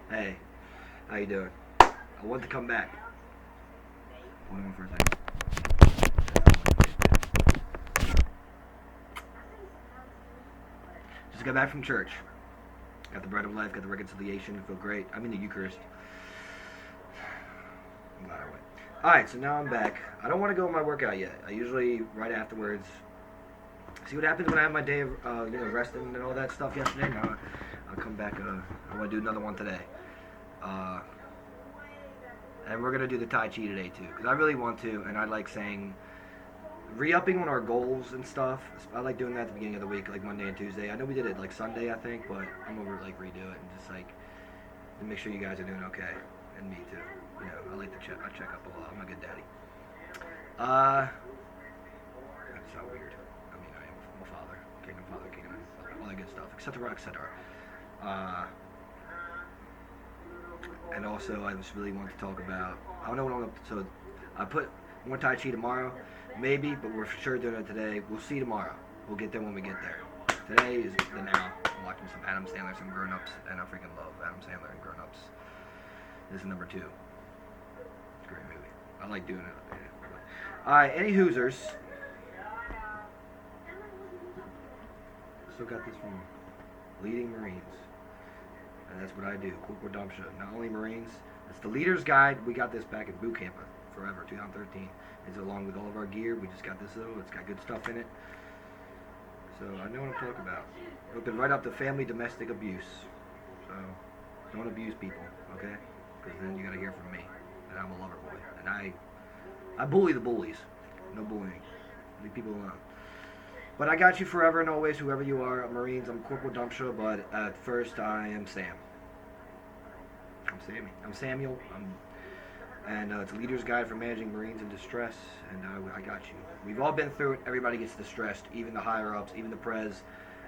Hey, how you doing? I want to come back. Hold on for a second. Just got back from church. Got the bread of life, got the reconciliation, feel great. I'm in the Eucharist. I'm glad I went. Alright, so now I'm back. I don't want to go on my workout yet. I usually, right afterwards, see what happens when I have my day of resting and all that stuff yesterday. Now I'll come back. I want to do another one today. And we're going to do the Tai Chi today too. Because I really want to, and I like saying, re-upping on our goals and stuff. I like doing that at the beginning of the week, like Monday and Tuesday. I know we did it like Sunday, I think, but I'm going to like redo it and just like to make sure you guys are doing okay. And me too. You know, I like to check up a lot. I'm a good daddy. That's not weird. I mean, I'm a father, king of all that good stuff, etc., etc. And also, I just really want to talk about. I don't know what I'm up to. So, I put more Tai Chi tomorrow, maybe, but we're for sure doing it today. We'll see tomorrow. We'll get there when we get there. Today is the now. I'm watching some Adam Sandler, some Grown Ups, and I freaking love Adam Sandler and Grown Ups. This is number 2. It's a great movie. I like doing it. Alright, any Hoosers. Still got this from Leading Marines. And that's what I do. Corporal Dumpsha. Not only Marines. It's the Leader's Guide. We got this back at boot camp forever, 2013. It's along with all of our gear. We just got this though. It's got good stuff in it. So I know what I'm talking about. Open right up to family domestic abuse. So don't abuse people, okay? Because then you gotta hear from me that I'm a lover boy. And I bully the bullies. No bullying. Leave people alone. But I got you forever and always, whoever you are. Marines, I'm Corporal Dumpsha, but at first I am Sam. I'm Sammy. I'm Samuel. And it's a Leader's Guide for Managing Marines in Distress, and I got you. We've all been through it. Everybody gets distressed, even the higher-ups, even the prez,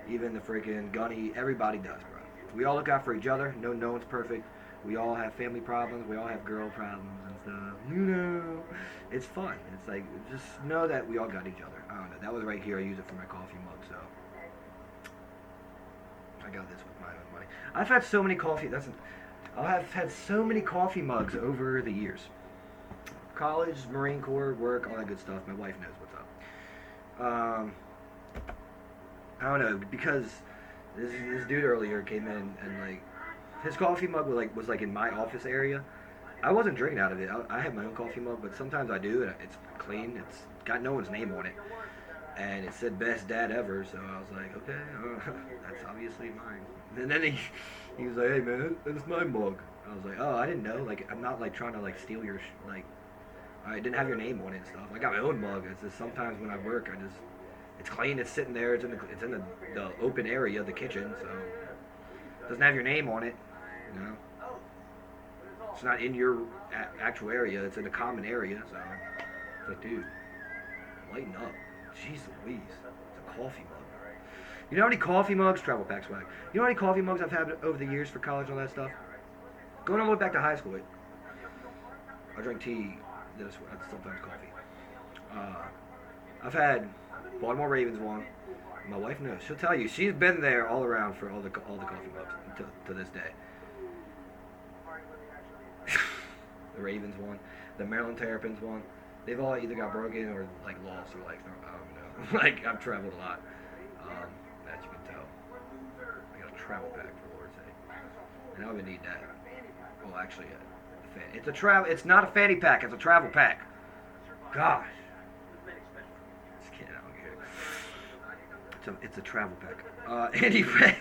even the freaking gunny. Everybody does, bro. We all look out for each other. No one's perfect. We all have family problems. We all have girl problems and stuff. You know, it's fun. It's like, just know that we all got each other. I don't know. That was right here. I use it for my coffee mug, so. I got this with my own money. I've had so many I've had so many coffee mugs over the years. College, Marine Corps, work, all that good stuff. My wife knows what's up. I don't know, because this dude earlier came in and like, his coffee mug was like in my office area. I wasn't drinking out of it. I have my own coffee mug, but sometimes I do, and it's clean. It's got no one's name on it, and it said "Best Dad Ever." So I was like, okay, that's obviously mine. And then he was like, hey man, that's my mug. I was like, oh, I didn't know. Like, I'm not like trying to like steal your like. I didn't have your name on it and stuff. I got my own mug. It's just sometimes when I work, it's clean. It's sitting there. It's in the open area, the kitchen. So it doesn't have your name on it. You know, it's not in your actual area. It's in a common area. So it's like, dude, lighten up. Jeez Louise, it's a coffee mug. You know how many coffee mugs? Travel pack swag. You know how many coffee mugs I've had over the years for college and all that stuff? Going all the way back to high school, I drank tea. That's sometimes coffee. I've had Baltimore Ravens one. My wife knows. She'll tell you. She's been there all around for all the coffee mugs to this day. The Ravens one, the Maryland Terrapins one. They've all either got broken or like lost or like I don't know. Like I've traveled a lot, as you can tell. I got a travel pack for the Lord's sake, and I don't even need that. Well, actually, it's a travel. It's not a fanny pack. It's a travel pack. Gosh, just kidding. I don't get it. It's a travel pack. Anyway,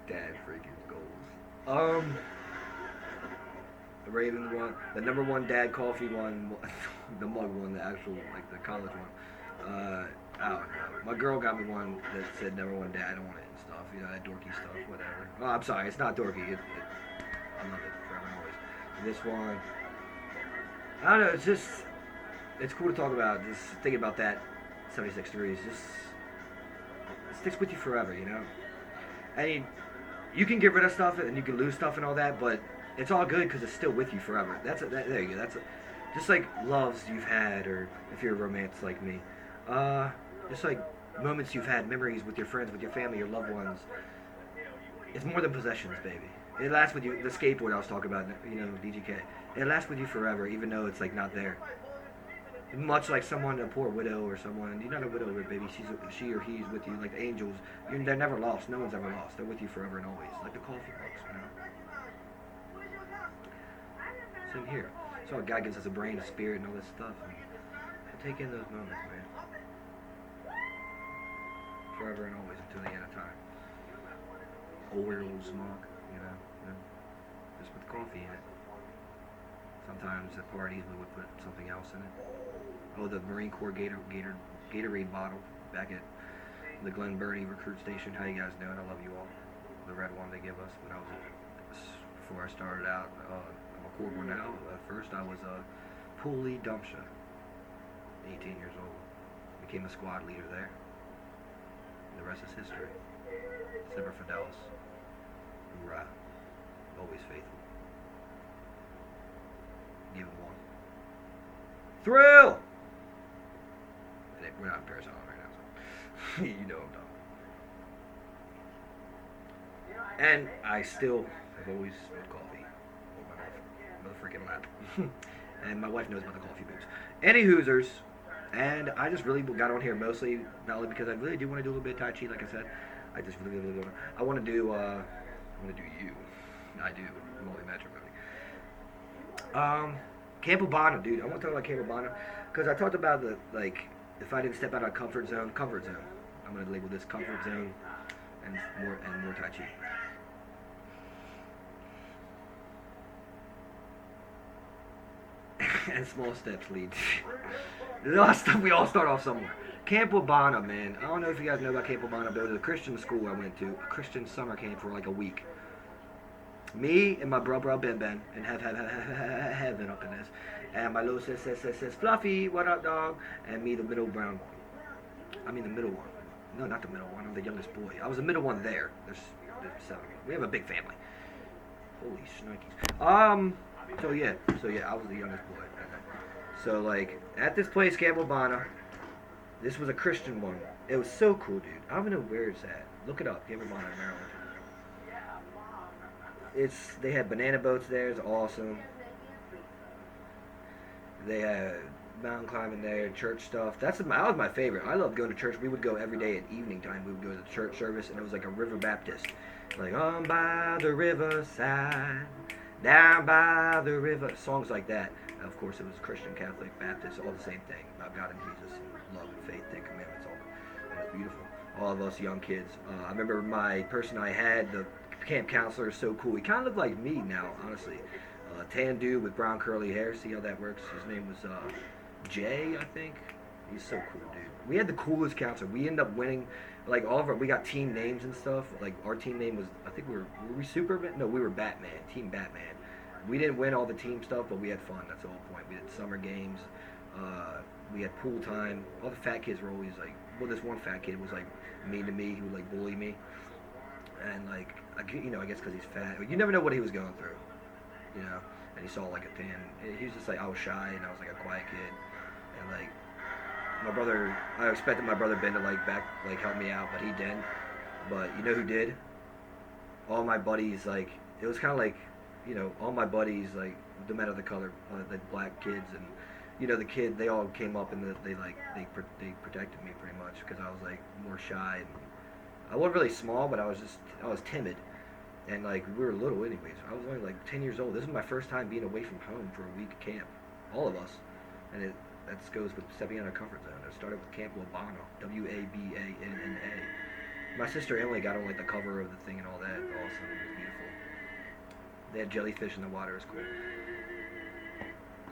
dad freaking goals. The Raven one, the number 1 dad coffee one, the mug one, the actual, like the college one. I don't know. My girl got me one that said number 1 dad on it and stuff, you know, that dorky stuff, whatever. Oh, I'm sorry, it's not dorky. I love it forever and always. This one, I don't know, it's cool to talk about, just thinking about that 76 degrees, it sticks with you forever, you know? I mean, you can get rid of stuff and you can lose stuff and all that, but it's all good because it's still with you forever. There you go. Just like loves you've had, or if you're a romance like me, just like moments you've had, memories with your friends, with your family, your loved ones. It's more than possessions, baby. It lasts with you. The skateboard I was talking about, DGK. It lasts with you forever, even though it's like not there. Much like someone, a poor widow or someone. You're not a widow, baby. She or he's with you, like the angels. They're never lost. No one's ever lost. They're with you forever and always, like the coffee mugs. Same here. So God gives us a brain, a spirit, and all this stuff. And take in those moments, man. Forever and always until the end of time. Oil smoke, just with coffee in it. Sometimes at parties we would put something else in it. Oh, the Marine Corps Gatorade bottle back at the Glen Burnie recruit station. How you guys doing? I love you all. The red one they give us when I was before I started out. I'm a corporal now. At first I was a pulley dumpster. 18 years old. Became a squad leader there. The rest is history. Semper Fidelis. Hoorah. Always faithful. Give him one. Thrill! We're not in Paris Island right now, so you know I'm done. And I still have always smoked coffee on my freaking lap. And my wife knows about the coffee boots. Any Hoosers. And I just really got on here mostly, not only because I really do want to do a little bit of Tai Chi, like I said. I just really want to. I want to do you. I do. Multi-matrimony. Camp Ubana, dude. I want to talk about Camp Ubana because I talked about if I didn't step out of comfort zone. I'm going to label this comfort zone and more Tai Chi. And small steps lead. We all start off somewhere. Camp Ubana, man. I don't know if you guys know about Camp Ubana, but it was a Christian school I went to. A Christian summer camp for like a week. Me and my bro Ben and have been up in this. And my little sis says, Fluffy, what up, dog? And me, the middle brown one. I mean the middle one. No, not the middle one. I'm the youngest boy. I was the middle one there. There's 7. We have a big family. Holy shnikes. So yeah, I was the youngest boy. So like at this place, Camp Ubana, this was a Christian one. It was so cool, dude. I don't even know where it's at. Look it up, Camp Ubana, Maryland. They had banana boats there. It's awesome. They had mountain climbing there, church stuff. That was my favorite. I loved going to church. We would go every day at evening time. We would go to the church service, and it was like a river Baptist, like on by the riverside. Down by the river, songs like that. Of course, it was Christian, Catholic, Baptist, all the same thing about God and Jesus and love and faith, 10 commandments, all. It was beautiful. All of us young kids. I remember my person I had, the camp counselor, is so cool. He kind of looked like me now, honestly. Tan dude with brown curly hair. See how that works? His name was Jay, I think. He's so cool, dude. We had the coolest counselor. We ended up winning. Like we got team names and stuff. Like our team name was, I think were we Superman? No, we were Batman. Team Batman. We didn't win all the team stuff, but we had fun. That's the whole point. We had summer games. We had pool time. All the fat kids were always like, well, this one fat kid was like mean to me. He would like bully me, and like I guess because he's fat. You never know what he was going through, And he saw like a tan. He was just like, I was shy and I was like a quiet kid, and like. I expected my brother Ben to help me out, but he didn't. But you know who did? All my buddies, it was kind of like, all my buddies, no matter the color, the black kids, and the kid, they all came up and they protected me pretty much because I was like more shy. And I wasn't really small, but I was timid, and we were little anyways. I was only like 10 years old. This is my first time being away from home for a week of camp, all of us, and that goes with stepping out of comfort zone. It started with Camp Ubana, Wabanna. My sister Emily got on the cover of the thing and all that. Awesome, it was beautiful. They had jellyfish in the water. It was cool.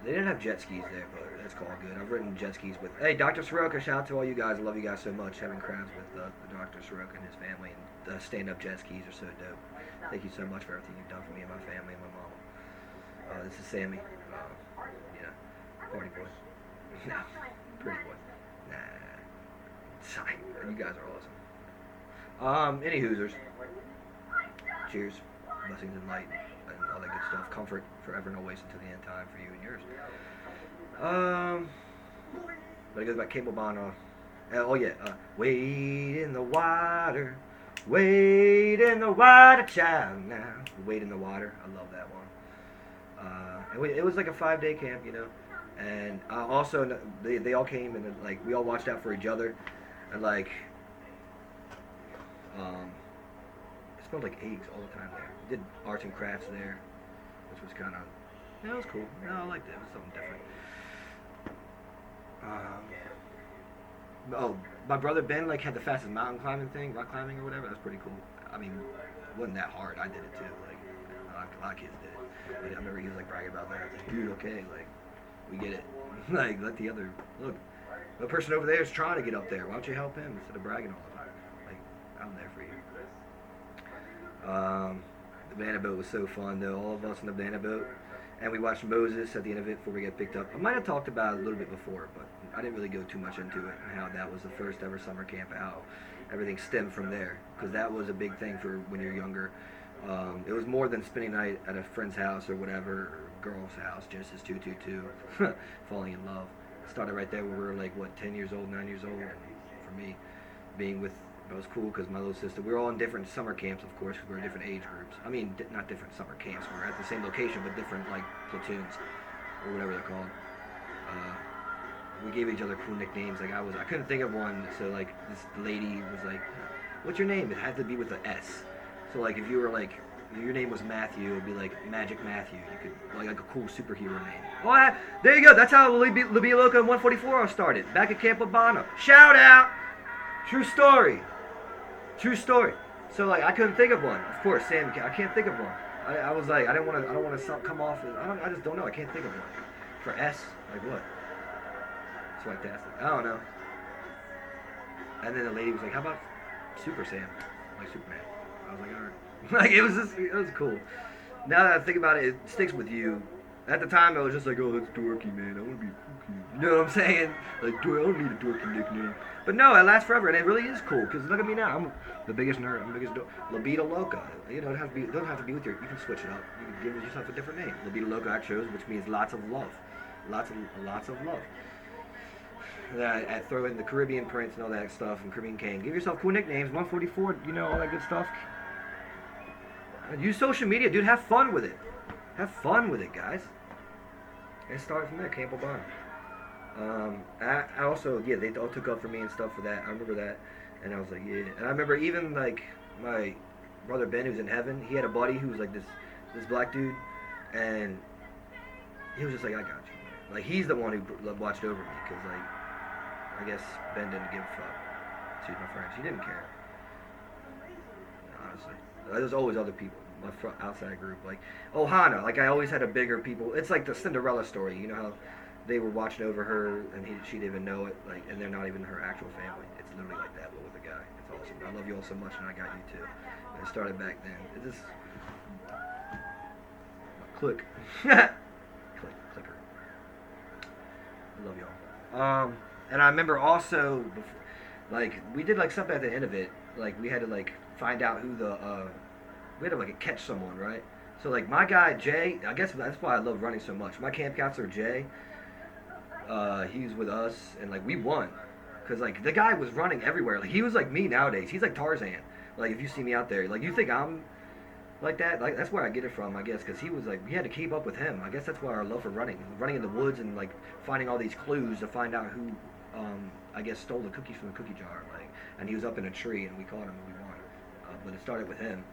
They didn't have jet skis there, but that's all good. I've ridden jet skis with. Hey, Dr. Soroka, shout out to all you guys. I love you guys so much. Having crowds with Dr. Soroka and his family, and stand-up jet skis are so dope. Thank you so much for everything you've done for me and my family and my mama. This is Sammy. Party boy. No, pretty boy. Nah. Sorry, you guys are awesome. Any Hoosers. Cheers. Blessings and light and all that good stuff. Comfort forever and always until the end time for you and yours. But it goes back Camp Ubana. Oh yeah. Wade in the water. Wade in the water, child. Now, wade in the water. I love that one. It was like a 5-day camp, you know. And also, they all came and like we all watched out for each other, and like, it smelled like eggs all the time there. Did arts and crafts there, which was kind of, yeah, it was cool. No, I liked it. It was something different. Oh, my brother Ben like had the fastest mountain climbing thing, rock climbing or whatever. That was pretty cool. I mean, it wasn't that hard. I did it too. Like a lot of kids did it. But I remember he was like bragging about that. I was like, dude, okay, like we get it. Like let the other look. The person over there is trying to get up there. Why don't you help him instead of bragging all the time? Like I'm there for you. The banana boat was so fun though. All of us on the banana boat. And we watched Moses at the end of it before we got picked up. I might have talked about it a little bit before, but I didn't really go too much into it and how that was the first ever summer camp, how everything stemmed from there. Because that was a big thing for when you're younger. It was more than spending a night at a friend's house or whatever, or girl's house, Genesis 222, falling in love. It started right there when we were like, what, 10 years old, 9 years old? And for me, being with, it was cool because my little sister, we were all in different summer camps, of course, because we were in different age groups. I mean, not different summer camps, we were at the same location, but different, like, platoons, or whatever they're called. We gave each other cool nicknames. Like, I couldn't think of one, so, like, this lady was like, what's your name? It had to be with an S. So, like, if you were, like, if your name was Matthew, it would be, like, Magic Matthew. You could, like a cool superhero name. Oh, there you go. That's how La Vida Loca 144 started, back at Camp Habana. Shout out! True story. True story. So like I couldn't think of one. Of course, Sam, I can't think of one. I was like I don't want to come off as I just don't know. I can't think of one. For S, like what? Swagtastic. I don't know. And then the lady was like, "How about Super Sam, like Superman?" I was like, "All right." Like it was cool. Now that I think about it, it sticks with you. At the time, I was just like, "Oh, that's dorky, man. I want to be cool." You know what I'm saying? Like, I don't need a dorky nickname. But no, it lasts forever, and it really is cool. Cause look at me now. I'm the biggest nerd. I'm the biggest La Vida Loca. You know, it don't have to be with your. You can switch it up. You can give yourself a different name. La Vida Loca shows, which means lots of love, lots of love. I throw in the Caribbean Prince and all that stuff, and Caribbean King. Give yourself cool nicknames. 144. You know all that good stuff. And use social media, dude. Have fun with it. Have fun with it, guys. And start from there, Camp Obama. I also, yeah, they all took up for me and stuff for that. I remember that, and I was like, yeah. And I remember even like my brother Ben, who's in heaven, he had a buddy who was like this black dude, and he was just like, I got you. Like he's the one who watched over me, cause like I guess Ben didn't give a fuck. Excuse my French. He didn't care. Honestly, there's always other people. My outside group, like Ohana, like I always had a bigger people. It's like the Cinderella story, you know how they were watching over her and she didn't even know it, like, and they're not even her actual family. It's literally like that, but with a guy. It's awesome. I love you all so much, and I got you too. And it started back then. It just click, clicker. I love y'all. And I remember also, like we did like something at the end of it, like we had to like find out who the we had to like catch someone, right? So like my guy Jay, I guess that's why I love running so much. My camp counselor Jay, he was with us, and like we won, cause like the guy was running everywhere. Like he was like me nowadays. He's like Tarzan. Like if you see me out there, like you think I'm like that. Like that's where I get it from, I guess, cause he was like we had to keep up with him. I guess that's why our love for running in the woods and like finding all these clues to find out who, I guess stole the cookies from the cookie jar. Like, and he was up in a tree, and we caught him and we won. But it started with him.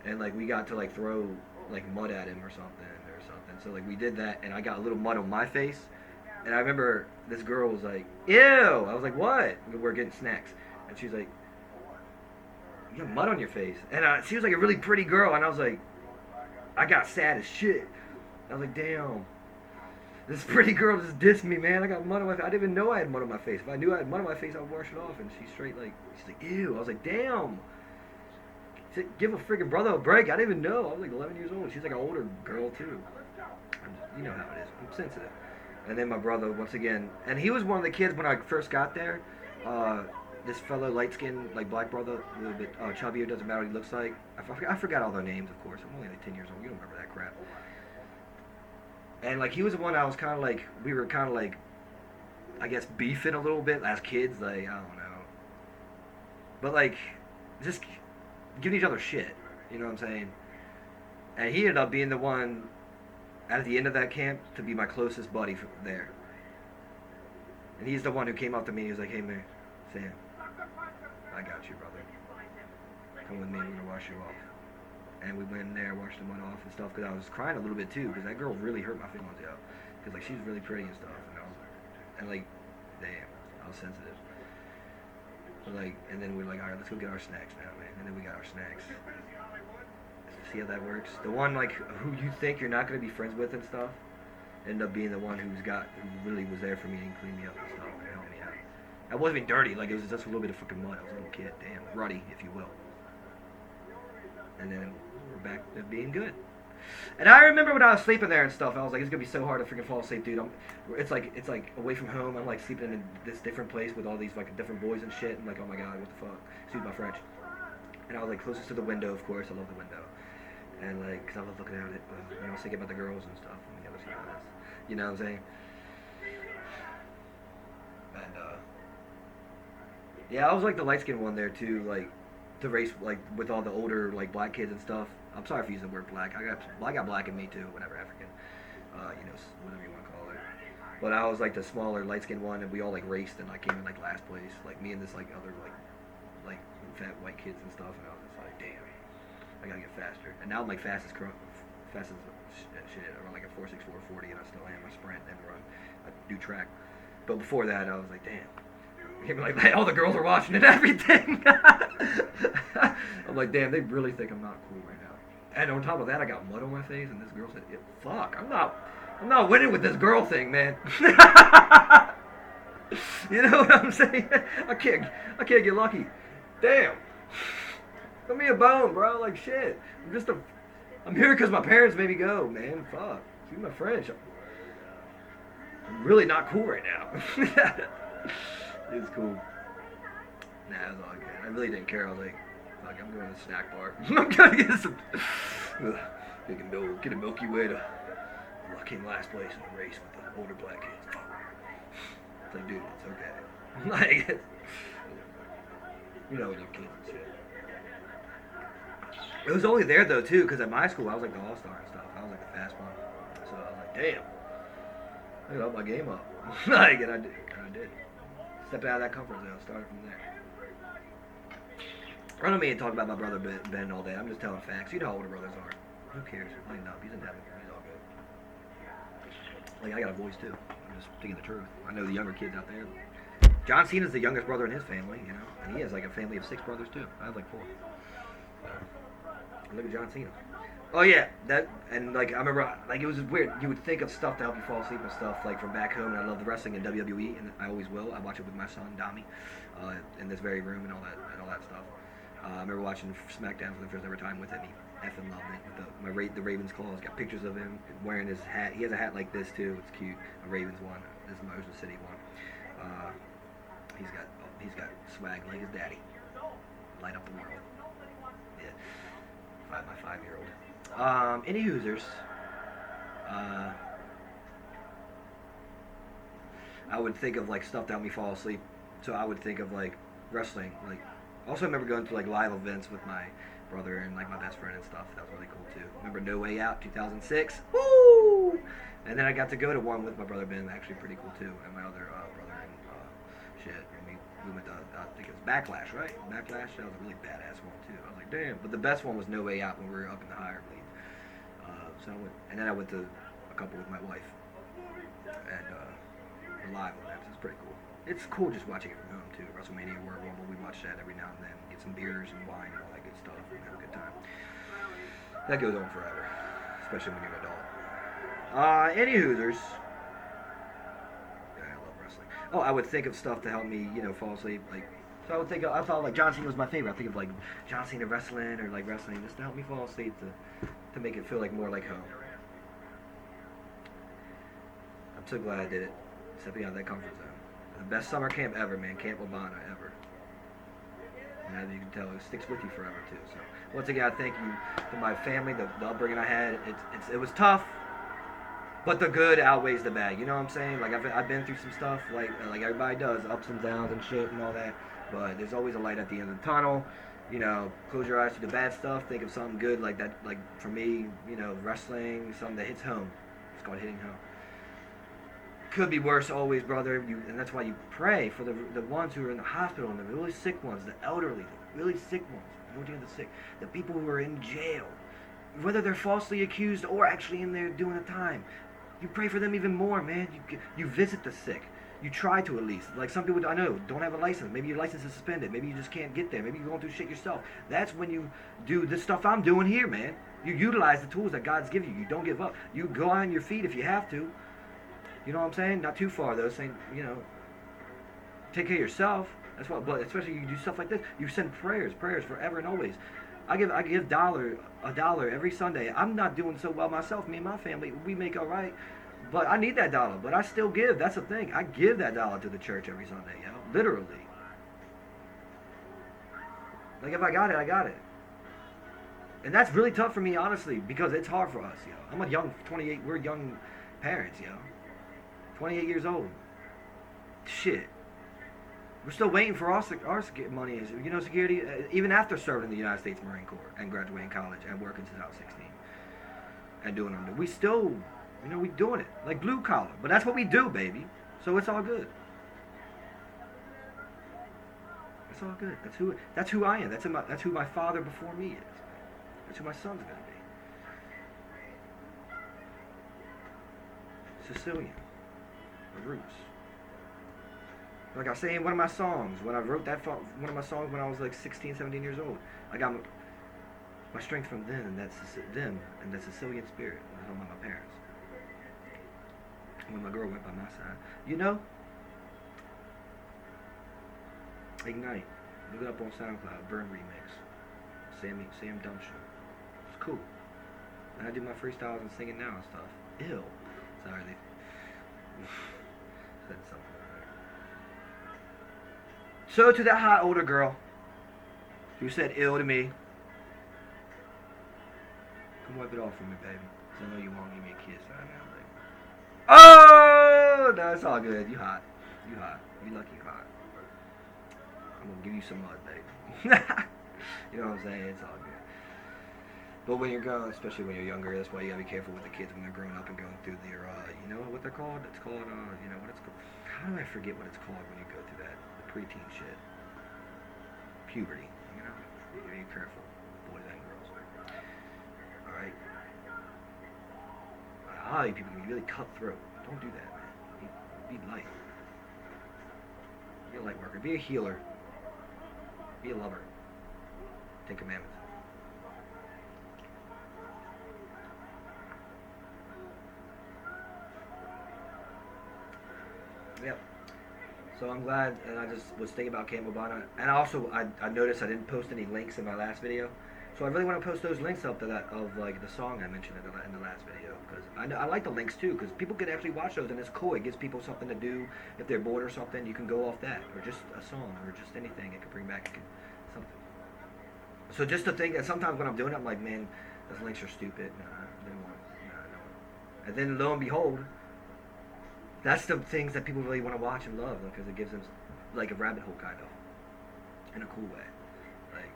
And like we got to like throw like mud at him or something. So like we did that, and I got a little mud on my face. And I remember this girl was like, "Ew!" I was like, "What?" We're getting snacks, and she's like, "You got mud on your face." And she was like a really pretty girl, and I was like, I got sad as shit. I was like, "Damn, this pretty girl just dissed me, man. I got mud on my face. I didn't even know I had mud on my face. If I knew I had mud on my face, I'd wash it off." And she's like, "Ew!" I was like, "Damn." Give a freaking brother a break. I didn't even know. I was like 11 years old. She's like an older girl too. You know how it is. I'm sensitive. And then my brother, once again, and he was one of the kids when I first got there. This fellow, light skinned, like black brother, a little bit chubby. It doesn't matter what he looks like. I forgot all their names, of course. I'm only like 10 years old. You don't remember that crap. And like he was the one I was kind of like, we were kind of like, I guess beefing a little bit as kids. Like I don't know. But like, just giving each other shit. You know what I'm saying? And he ended up being the one at the end of that camp to be my closest buddy there. And he's the one who came up to me. He was like, "Hey man, Sam, I got you, brother. Come with me. We're gonna wash you off." And we went in there, washed the mud off and stuff. Because I was crying a little bit too, because that girl really hurt my feelings, yo. Because like she's really pretty and stuff, and like, damn, I was sensitive. But like, and then we're like, all right, let's go get our snacks now, man. And then we got our snacks. See how that works? The one like who you think you're not gonna be friends with and stuff, ended up being the one who really was there for me and cleaned me up and stuff and helped me out. I wasn't even dirty, like it was just a little bit of fucking mud. I was a little kid, damn, ruddy, if you will. And then we're back to being good. And I remember when I was sleeping there and stuff, I was like, it's gonna be so hard to freaking fall asleep, dude. It's like away from home. I'm like sleeping in this different place with all these like different boys and shit. And like, oh my god, what the fuck? Excuse my French. And I was like closest to the window, of course. I love the window. And like, cause I was looking out at it, you know, I was thinking about the girls and stuff on the other side of this. You know what I'm saying? And yeah, I was like the light skinned one there too, like to race like with all the older like black kids and stuff. I'm sorry for using the word black. I got black in me too, whatever, African, you know, whatever you want to call it. But I was like the smaller light skinned one, and we all like raced, and I came in like last place, like me and this like other like fat white kids and stuff, and I was just like, damn, I gotta get faster. And now I'm like fast as shit. I run like a 4.64 40, and I still am. I sprint and run. I do track. But before that, I was like, damn. Like all the girls are watching and everything. I'm like, damn, they really think I'm not cool right now. And on top of that, I got mud on my face, and this girl said, yeah, "Fuck, I'm not winning with this girl thing, man." You know what I'm saying? I can't get lucky. Damn. Give me a bone, bro. Like shit. I'm here because my parents made me go, man. Fuck. Excuse my French. I'm really not cool right now. It was cool. Nah, it was all good. I really didn't care. I was like, fuck, I'm going to the snack bar. I'm gonna get some get a Milky Way to lock in last place in the race with the older black kids. Fuck. It's like, dude, it's okay. Like, you know, they're kids and shit. It was only there though too, because at my school I was like the all-star and stuff. I was like the fast one. So I was like, damn, I got my game up. Like, and I did. Stepped out of that comfort zone, started from there. I don't mean to talk about my brother Ben all day. I'm just telling facts. You know how older brothers are. Who cares? Lighten up. He's in heaven. He's all good. Like, I got a voice too. I'm just speaking the truth. I know the younger kids out there. John Cena's the youngest brother in his family, you know, and he has like a family of 6 brothers too. I have like 4. Look at John Cena. Oh yeah, that, and like I remember, like it was weird. You would think of stuff to help you fall asleep and stuff like from back home. And I love the wrestling in WWE, and I always will. I watch it with my son Dami, in this very room and all that stuff. I remember watching SmackDown for the first ever time with him. He effing loved it. With the Ravens claws. Got pictures of him wearing his hat. He has a hat like this too. It's cute. A Ravens one. This is Motion City one. He's got swag like his daddy. Light up the world. Yeah. My 5-year-old. Any Hoosers. I would think of like stuff that helped me fall asleep. So I would think of like wrestling. Like, also I remember going to like live events with my brother and like my best friend and stuff. That was really cool too. Remember No Way Out 2006? Woo! And then I got to go to one with my brother Ben. Actually pretty cool too. And my other brother and shit. And we went to, I think it was Backlash, right? Backlash. That was a really badass one too. I was like, damn. But the best one was No Way Out when we were up in the higher league. So I went, and then I went to a couple with my wife. And the live events. It's pretty cool. It's cool just watching it from home too. WrestleMania, Royal Rumble, we watch that every now and then. Get some beers and wine and all that good stuff and have a good time. That goes on forever, especially when you're an adult. Any Hoosers. Yeah, I love wrestling. Oh, I would think of stuff to help me, you know, fall asleep. Like, so I thought like John Cena was my favorite. I think of like John Cena wrestling or like wrestling just to help me fall asleep to make it feel like more like home. I'm so glad I did it. Stepping out of that comfort zone. The best summer camp ever, man. Camp Obana ever. And as you can tell, it sticks with you forever too. So once again, I thank you for my family, the upbringing I had. It was tough, but the good outweighs the bad. You know what I'm saying? Like I've been through some stuff, like everybody does, ups and downs and shit and all that. But there's always a light at the end of the tunnel. You know, close your eyes to the bad stuff. Think of something good like that. Like for me, you know, wrestling, something that hits home. It's called hitting home. Could be worse always, brother. And that's why you pray for the ones who are in the hospital and the really sick ones, the elderly, the really sick ones. Don't you know the sick? The people who are in jail, whether they're falsely accused or actually in there doing the time. You pray for them even more, man. You visit the sick. You try to at least. Like some people I know don't have a license. Maybe your license is suspended. Maybe you just can't get there. Maybe you're going through shit yourself. That's when you do this stuff I'm doing here, man. You utilize the tools that God's given you. You don't give up. You go on your feet if you have to. You know what I'm saying? Not too far though. Saying, you know, take care of yourself. That's what. But especially you do stuff like this. You send prayers forever and always. I give a dollar every Sunday. I'm not doing so well myself. Me and my family, we make all right. But I need that dollar. But I still give. That's the thing. I give that dollar to the church every Sunday, yo. Literally. Like if I got it, I got it. And that's really tough for me, honestly, because it's hard for us, yo. I'm a young 28. We're young parents, yo. 28 years old. Shit. We're still waiting for our money, you know, security, even after serving in the United States Marine Corps and graduating college and working since I was 16 and doing them. We still, you know, we doing it like blue collar, but that's what we do, baby. So it's all good. It's all good. That's who I am. That's who my father before me is. That's who my son's gonna be. Sicilian, the roots. Like I say in one of my songs, when I wrote one of my songs when I was like 16, 17 years old, I got my strength from them, and that's them, and that Sicilian spirit. That was my parents. When my girl went by my side, you know, Ignite. Look it up on SoundCloud. Burn remix. Sam Dumption. It's cool. And I do my freestyles and singing now and stuff. Ew. Sorry, they said something. So to that hot older girl who said ill to me, come wipe it off for me, baby. Cause I know you won't give me a kiss right now, baby. Oh, no, it's all good. You hot. You hot. You lucky you hot. I'm gonna give you some mud, baby. You know what I'm saying? It's all good. But when you're growing, especially when you're younger, that's why you gotta be careful with the kids when they're growing up and going through their, you know what they're called? It's called, you know what it's called? How do I forget what it's called when you go through that? Preteen shit. Puberty. You know? Be careful. Boys and girls. Alright? A lot of people can be really cutthroat. Don't do that, man. Be light. Be a light worker. Be a healer. Be a lover. 10 Commandments. Yep. So I'm glad, and I just was thinking about Camobana, and also I noticed I didn't post any links in my last video, so I really want to post those links up to that of like the song I mentioned in the last video, because I like the links too, because people can actually watch those, and it's cool. It gives people something to do if they're bored or something. You can go off that, or just a song, or just anything. It can bring back something. So just to think that sometimes when I'm doing it, I'm like, man, those links are stupid. And then lo and behold, that's the things that people really want to watch and love, because it gives them like a rabbit hole kind of, in a cool way. Like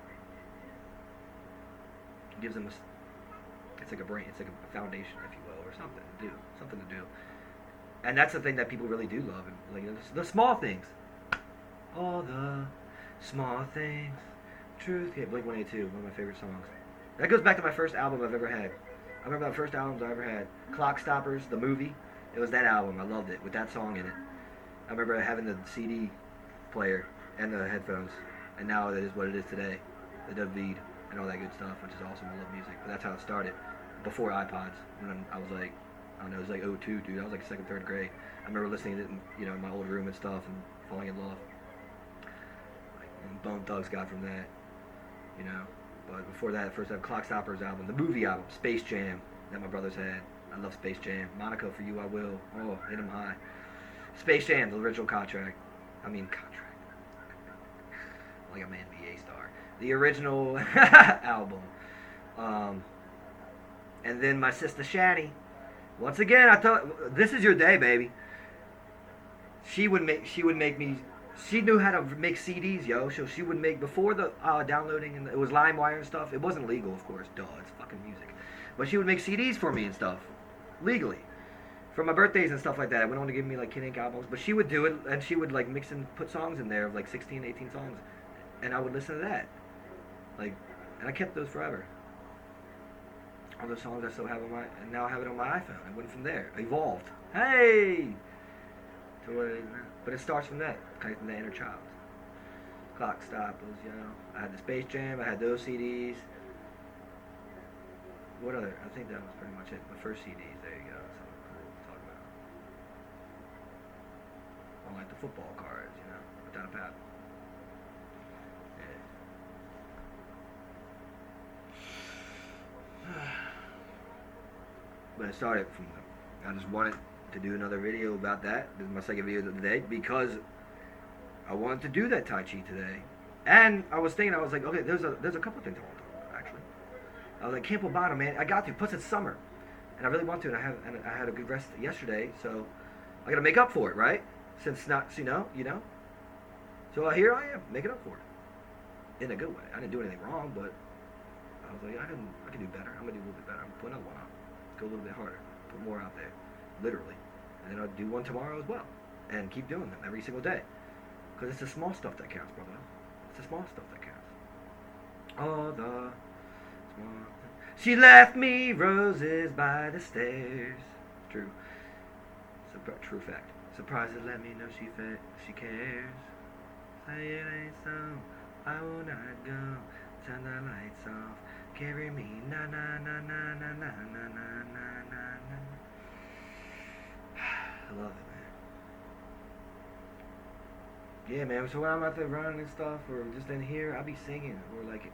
it gives them it's like a brain, it's like a foundation, if you will, or something to do. And that's the thing that people really do love, and like the small things, all the small things. Truth. Yeah, Blink 182, one of my favorite songs. That goes back to my first album I've ever had. I remember the first albums I ever had. Clock Stoppers, the movie. It was that album. I loved it with that song in it. I remember having the CD player and the headphones, and now it is what it is today. The David and all that good stuff, which is awesome. I love music, but that's how it started. Before iPods, when I was like, I don't know, it was like '02, dude. I was like second, third grade. I remember listening to it, in my old room and stuff, and falling in love. And Bone Thugs got from that, But before that, first I had Clock Stoppers album, the movie album, Space Jam, that my brothers had. I love Space Jam. Monaco, For You I Will. Oh, hit 'em high. Space Jam, the original contract. Like I'm an NBA star. The original album. And then my sister Shani. Once again, I thought, this is your day, baby. She would make me She knew how to make CDs, yo. So she would make before the downloading, and it was LimeWire and stuff. It wasn't legal, of course. Duh, it's fucking music. But she would make CDs for me and stuff, legally, for my birthdays and stuff like that. I went on to give me like Kid Ink albums, but she would do it, and she would like mix and put songs in there of like 16, 18 songs, and I would listen to that, like, and I kept those forever. All those songs I still have on my, and now I have it on my iPhone. I went from there, evolved. Hey, to what it is now. But it starts from that, connecting the inner child. Clock Stop was, you know, I had the Space Jam, I had those CDs. What other? I think that was pretty much it. My first CDs, there you go. Something cool to talk about. I like the football cards, you know, without a paddle. Yeah. But it started from I just wanted to do another video about that. This is my second video of the day because I wanted to do that Tai Chi today. And I was thinking, I was like, okay, there's a couple things I want to talk about, actually. I was like, Campo Bottom, man, I got to. Plus it's summer. And I really want to, and I had a good rest yesterday, so I gotta make up for it, right? Since not, you know. So here I am, making up for it. In a good way. I didn't do anything wrong, but I was like, I can do better. I'm gonna do a little bit better. I'm gonna put another one out. Go a little bit harder. Put more out there. Literally. And then I'll do one tomorrow as well. And keep doing them every single day. Because it's the small stuff that counts, brother. It's the small stuff that counts. All the small things. She left me roses by the stairs. True. True fact. Surprised to let me know she cares. Say it ain't so. I will not go. Turn the lights off. Carry me, na na na na na na na na na na. I love it, man. Yeah, man. So when I'm out there running and stuff, or just in here, I'll be singing, or like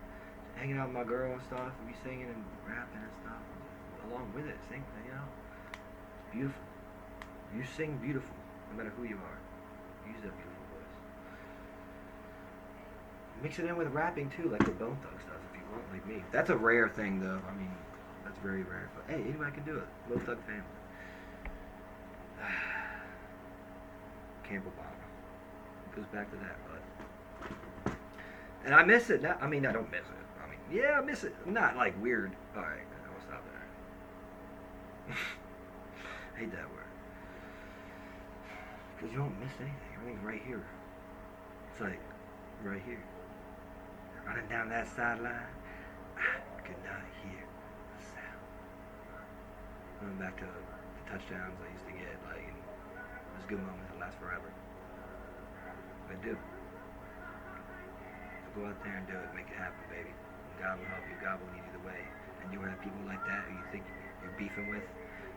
hanging out with my girl and stuff. I'll be singing and rapping and stuff, along with it. Sing, you know. It's beautiful. You sing beautiful, no matter who you are. Use that beautiful voice. Mix it in with rapping too, like what Bone Thugs does. Like me. That's a rare thing, though. I mean, that's very rare. But hey, anybody can do it. Low Thug family. Campo Bottom. It goes back to that, but. And I miss it now. I mean, I don't miss it. I mean, yeah, I miss it. Not like weird. Alright, I will stop there. I hate that word. Because you don't miss anything. Everything's right here. It's like, right here. Running down that sideline. I could not hear a sound. Going back to the touchdowns I used to get, like, and those good moments that last forever. I do. So go out there and do it. Make it happen, baby. God will help you. God will lead you the way. And you'll have people like that who you think you're beefing with,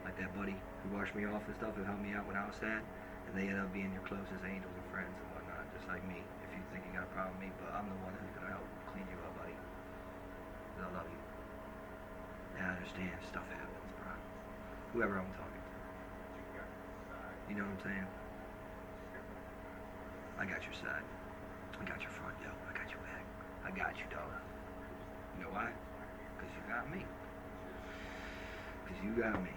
like that buddy who washed me off and stuff, who helped me out when I was sad, and they end up being your closest angels and friends and whatnot, just like me. If you think you got a problem with me, but I'm the one who's going to help clean you up, buddy. I love you. And I understand stuff happens, bro. Whoever I'm talking to. You know what I'm saying? I got your side. I got your front, yo. I got your back. I got you, dog. You know why? Because you got me. Because you got me.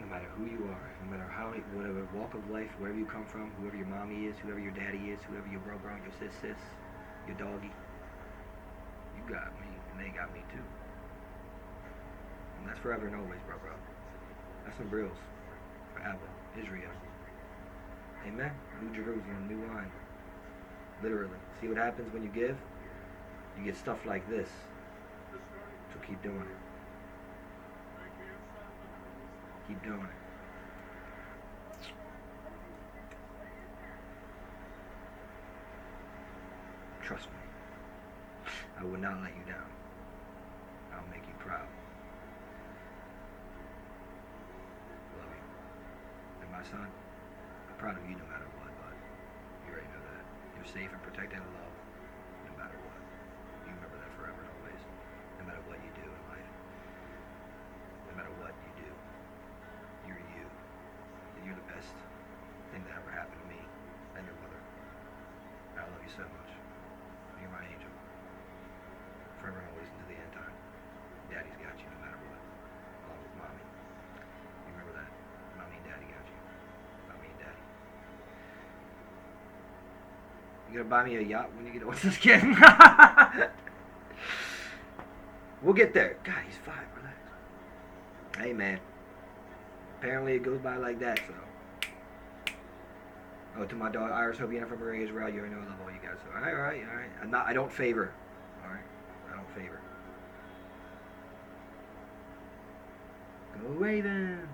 No matter who you are, no matter how, whatever walk of life, wherever you come from, whoever your mommy is, whoever your daddy is, whoever your bro, your sis, your doggy, you got me, and they got me too. And that's forever and always, bro. That's some brills. Forever. Israel. Amen? New Jerusalem, new wine. Literally. See what happens when you give? You get stuff like this. So keep doing it. Keep doing it. Trust me. I will not let you down. I'll make you proud. Love you. And my son, I'm proud of you no matter what, bud. You already know that. You're safe and protected and loved no matter what. You remember that forever and always. No matter what you do in life. No matter what you do. You're you. And you're the best thing that ever happened to me and your mother. I love you so much. You're my angel. Forever and always into the end time. Daddy's got you no matter what. Along with mommy. You remember that? Mommy and daddy got you. Mommy and daddy. You gonna buy me a yacht when you get older? Just kidding. We'll get there. God, he's 5. Relax. Hey, man. Apparently it goes by like that, so. Oh, to my daughter Iris, hope you enough from her age, Israel. You already know I love all you guys. So, all right. I don't favor. All right, I don't favor. Go Ravens.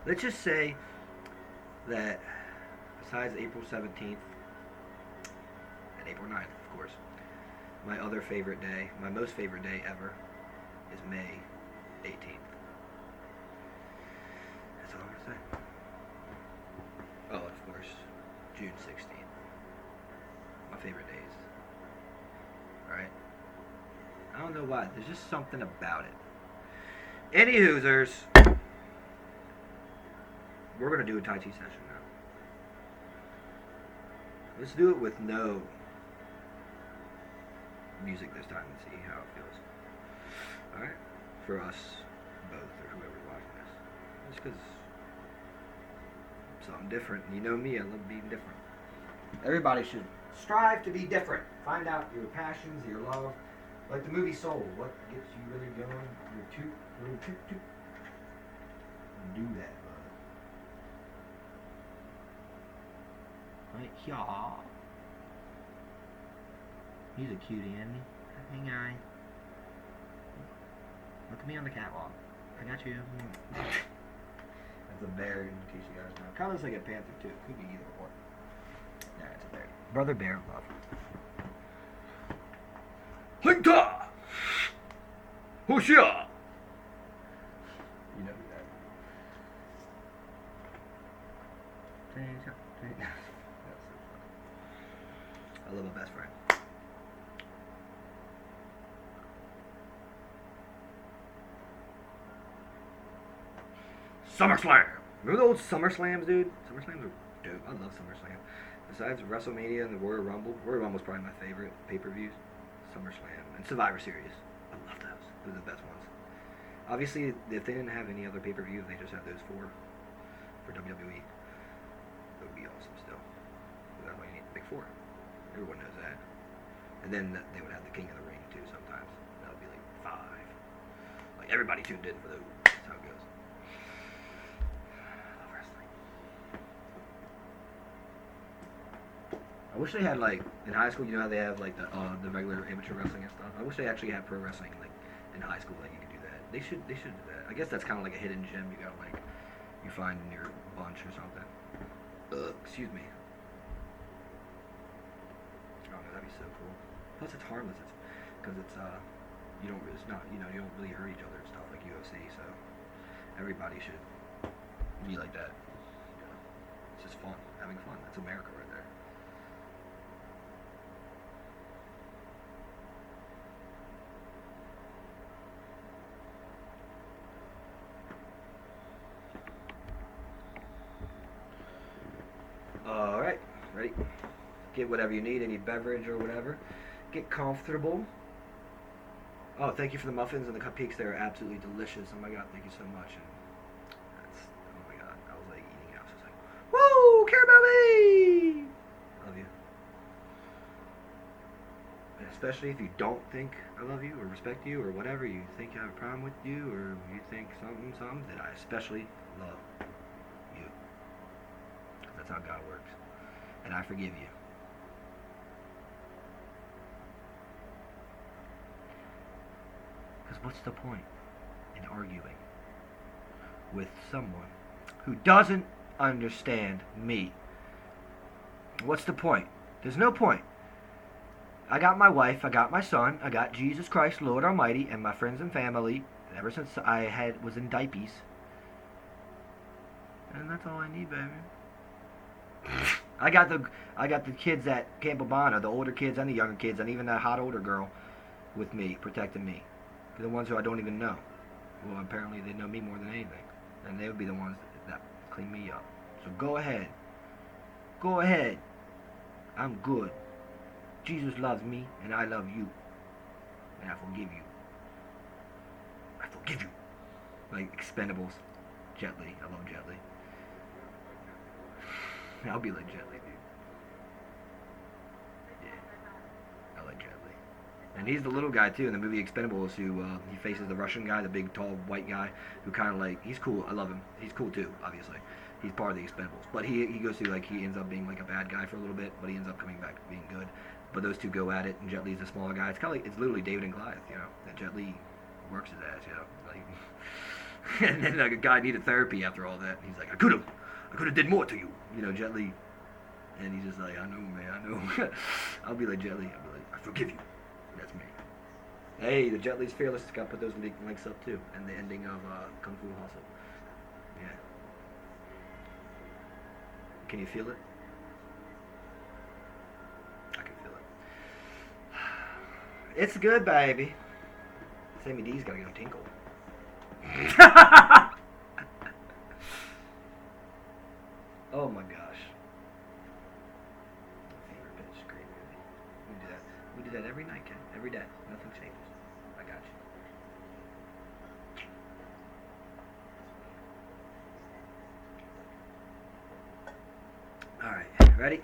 Let's just say that besides April 17th and April 9th, of course, my other favorite day, my most favorite day ever, is May 18th. That's all I'm going to say. Oh, of course, June 16th. My favorite days. Alright? I don't know why. There's just something about it. Any Hoosers, we're going to do a Tai Chi session now. Let's do it with no music this time and see how it feels. Alright? For us both, or whoever's watching this. Just because something different. You know me, I love being different. Everybody should strive to be different. Find out your passions, your love. Like the movie Soul. What gets you really going? Your little toot. Do that, bud. Right here. He's a cutie, isn't he? Hey, guy. Look at me on the catwalk. I got you. That's a bear, in case you guys know. Kind of looks like a panther, too. Could be either or. Yeah, it's a bear. Brother bear love. Hinta! Hoshia! You know who that is. That's so funny. I love my best friend. SummerSlam! Remember the old SummerSlams, dude? SummerSlams are dope. I love SummerSlam. Besides WrestleMania and the Royal Rumble's probably my favorite pay-per-views. SummerSlam and Survivor Series. I love those. Those are the best ones. Obviously, if they didn't have any other pay-per-views, they just had those 4 for WWE. That would be awesome still. That's why you need the big 4. Everyone knows that. And then they would have the King of the Ring too sometimes. That would be like 5. Like everybody tuned in for those. That's how it goes. I love wrestling. I wish they had, like, in high school, you know how they have like the regular amateur wrestling and stuff. I wish they actually had pro wrestling like in high school, like you could do that. They should do that. I guess that's kind of like a hidden gem you got like you find in your bunch or something. Excuse me. Oh no, that'd be so cool. Plus it's harmless. It's because it's you don't really hurt each other and stuff like UFC. So everybody should be like that. You know, it's just fun, having fun. That's America right there. Alright, ready? Get whatever you need, any beverage or whatever. Get comfortable. Oh, thank you for the muffins and the cupcakes. They are absolutely delicious. Oh my god, thank you so much. And oh my god, I was like eating out. So I was like, woo, care about me! Love you. And especially if you don't think I love you or respect you or whatever, you think I have a problem with you or you think something, then I especially love you. That's how God works. And I forgive you. Because what's the point in arguing with someone who doesn't understand me? What's the point? There's no point. I got my wife, I got my son, I got Jesus Christ, Lord Almighty, and my friends and family ever since I was in diapers. And that's all I need, baby. I got the kids at Camp Abana, the older kids and the younger kids, and even that hot older girl with me, protecting me. The ones who I don't even know. Well, apparently they know me more than anything. And they would be the ones that clean me up. So go ahead. Go ahead. I'm good. Jesus loves me, and I love you. And I forgive you. I forgive you. Like Expendables. Jet Li. I love Jet Li. I'll be like Jet Li, dude. Yeah. I like Jet Li. And he's the little guy too in the movie Expendables who he faces the Russian guy, the big tall white guy who kind of like, he's cool. I love him. He's cool too, obviously. He's part of the Expendables. But he goes through, like, he ends up being like a bad guy for a little bit, but he ends up coming back being good. But those two go at it, and Jet Li's the smaller guy. It's kind of like, it's literally David and Goliath, you know. And Jet Li works his ass, you know. Like, and then like a guy needed therapy after all that. And he's like, I could have did more to you, you know, Jet Li. And he's just like, I know, man, I know. I'll be like Jet Li. I'll be like, I forgive you. That's me. Hey, the Jet Li's Fearless got put those links up too, and the ending of Kung Fu Hustle. Yeah. Can you feel it? I can feel it. It's good, baby. Sammy D's gotta go tinkle. Oh my gosh. My favorite bitch, great movie. We do that. We do that every night, Ken. Every day. Nothing changes. I got you. Alright, ready?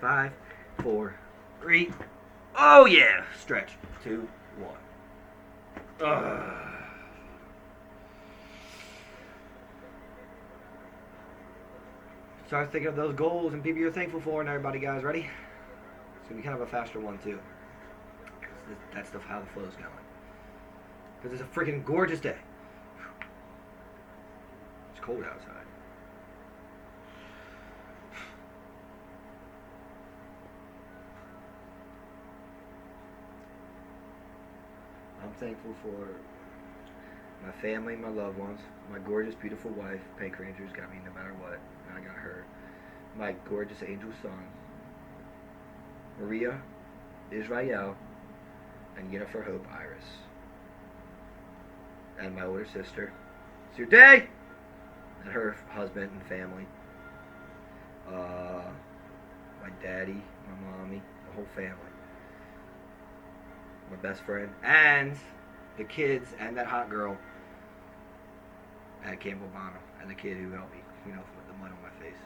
5, 4, 3. Oh yeah! Stretch. 2, 1. Start thinking of those goals and people you're thankful for, and everybody, guys, ready? It's gonna be kind of a faster one too. That's how the flow's going. Because it's a freaking gorgeous day. It's cold outside. I'm thankful for my family, my loved ones, my gorgeous, beautiful wife. Pink Rangers got me no matter what. I got her. My gorgeous angel son, Maria, Israel, and Jennifer Hope Iris. And my older sister, Sute, and her husband and family. My daddy, my mommy, the whole family. My best friend, and the kids, and that hot girl at Camp Obama, and the kid who helped me, you know, with the mud on my face.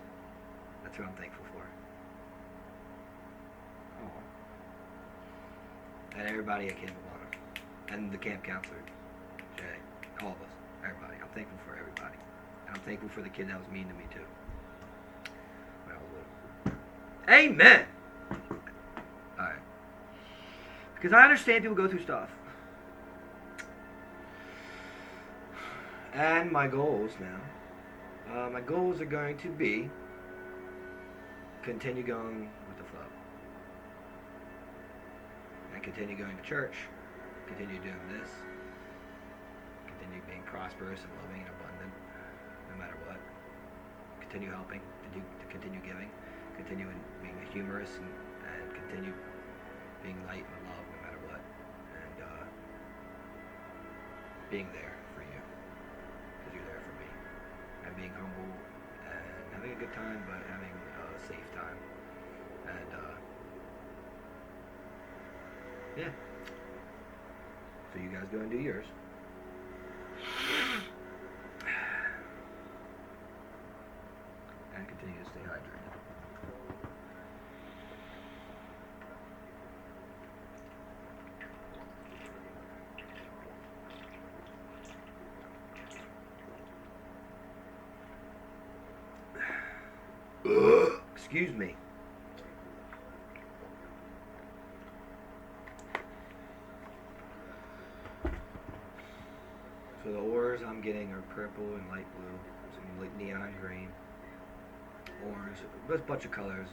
That's who I'm thankful for. Oh. And everybody at Camp Obama, and the camp counselor, Jay, all of us, everybody. I'm thankful for everybody, and I'm thankful for the kid that was mean to me too. When I was little. Amen. All right. Because I understand people go through stuff. And my goals now. My goals are going to be continue going with the flow. And continue going to church. Continue doing this. Continue being prosperous and loving and abundant. No matter what. Continue helping. Continue giving. Continue being humorous and continue being light and love no matter what, and being there for you, because you're there for me, and being humble, and having a good time, but having a safe time, and yeah, so you guys go and do yours. And continue to stay hydrated. Excuse me. So the ores I'm getting are purple and light blue, some like neon green, orange, a bunch of colors.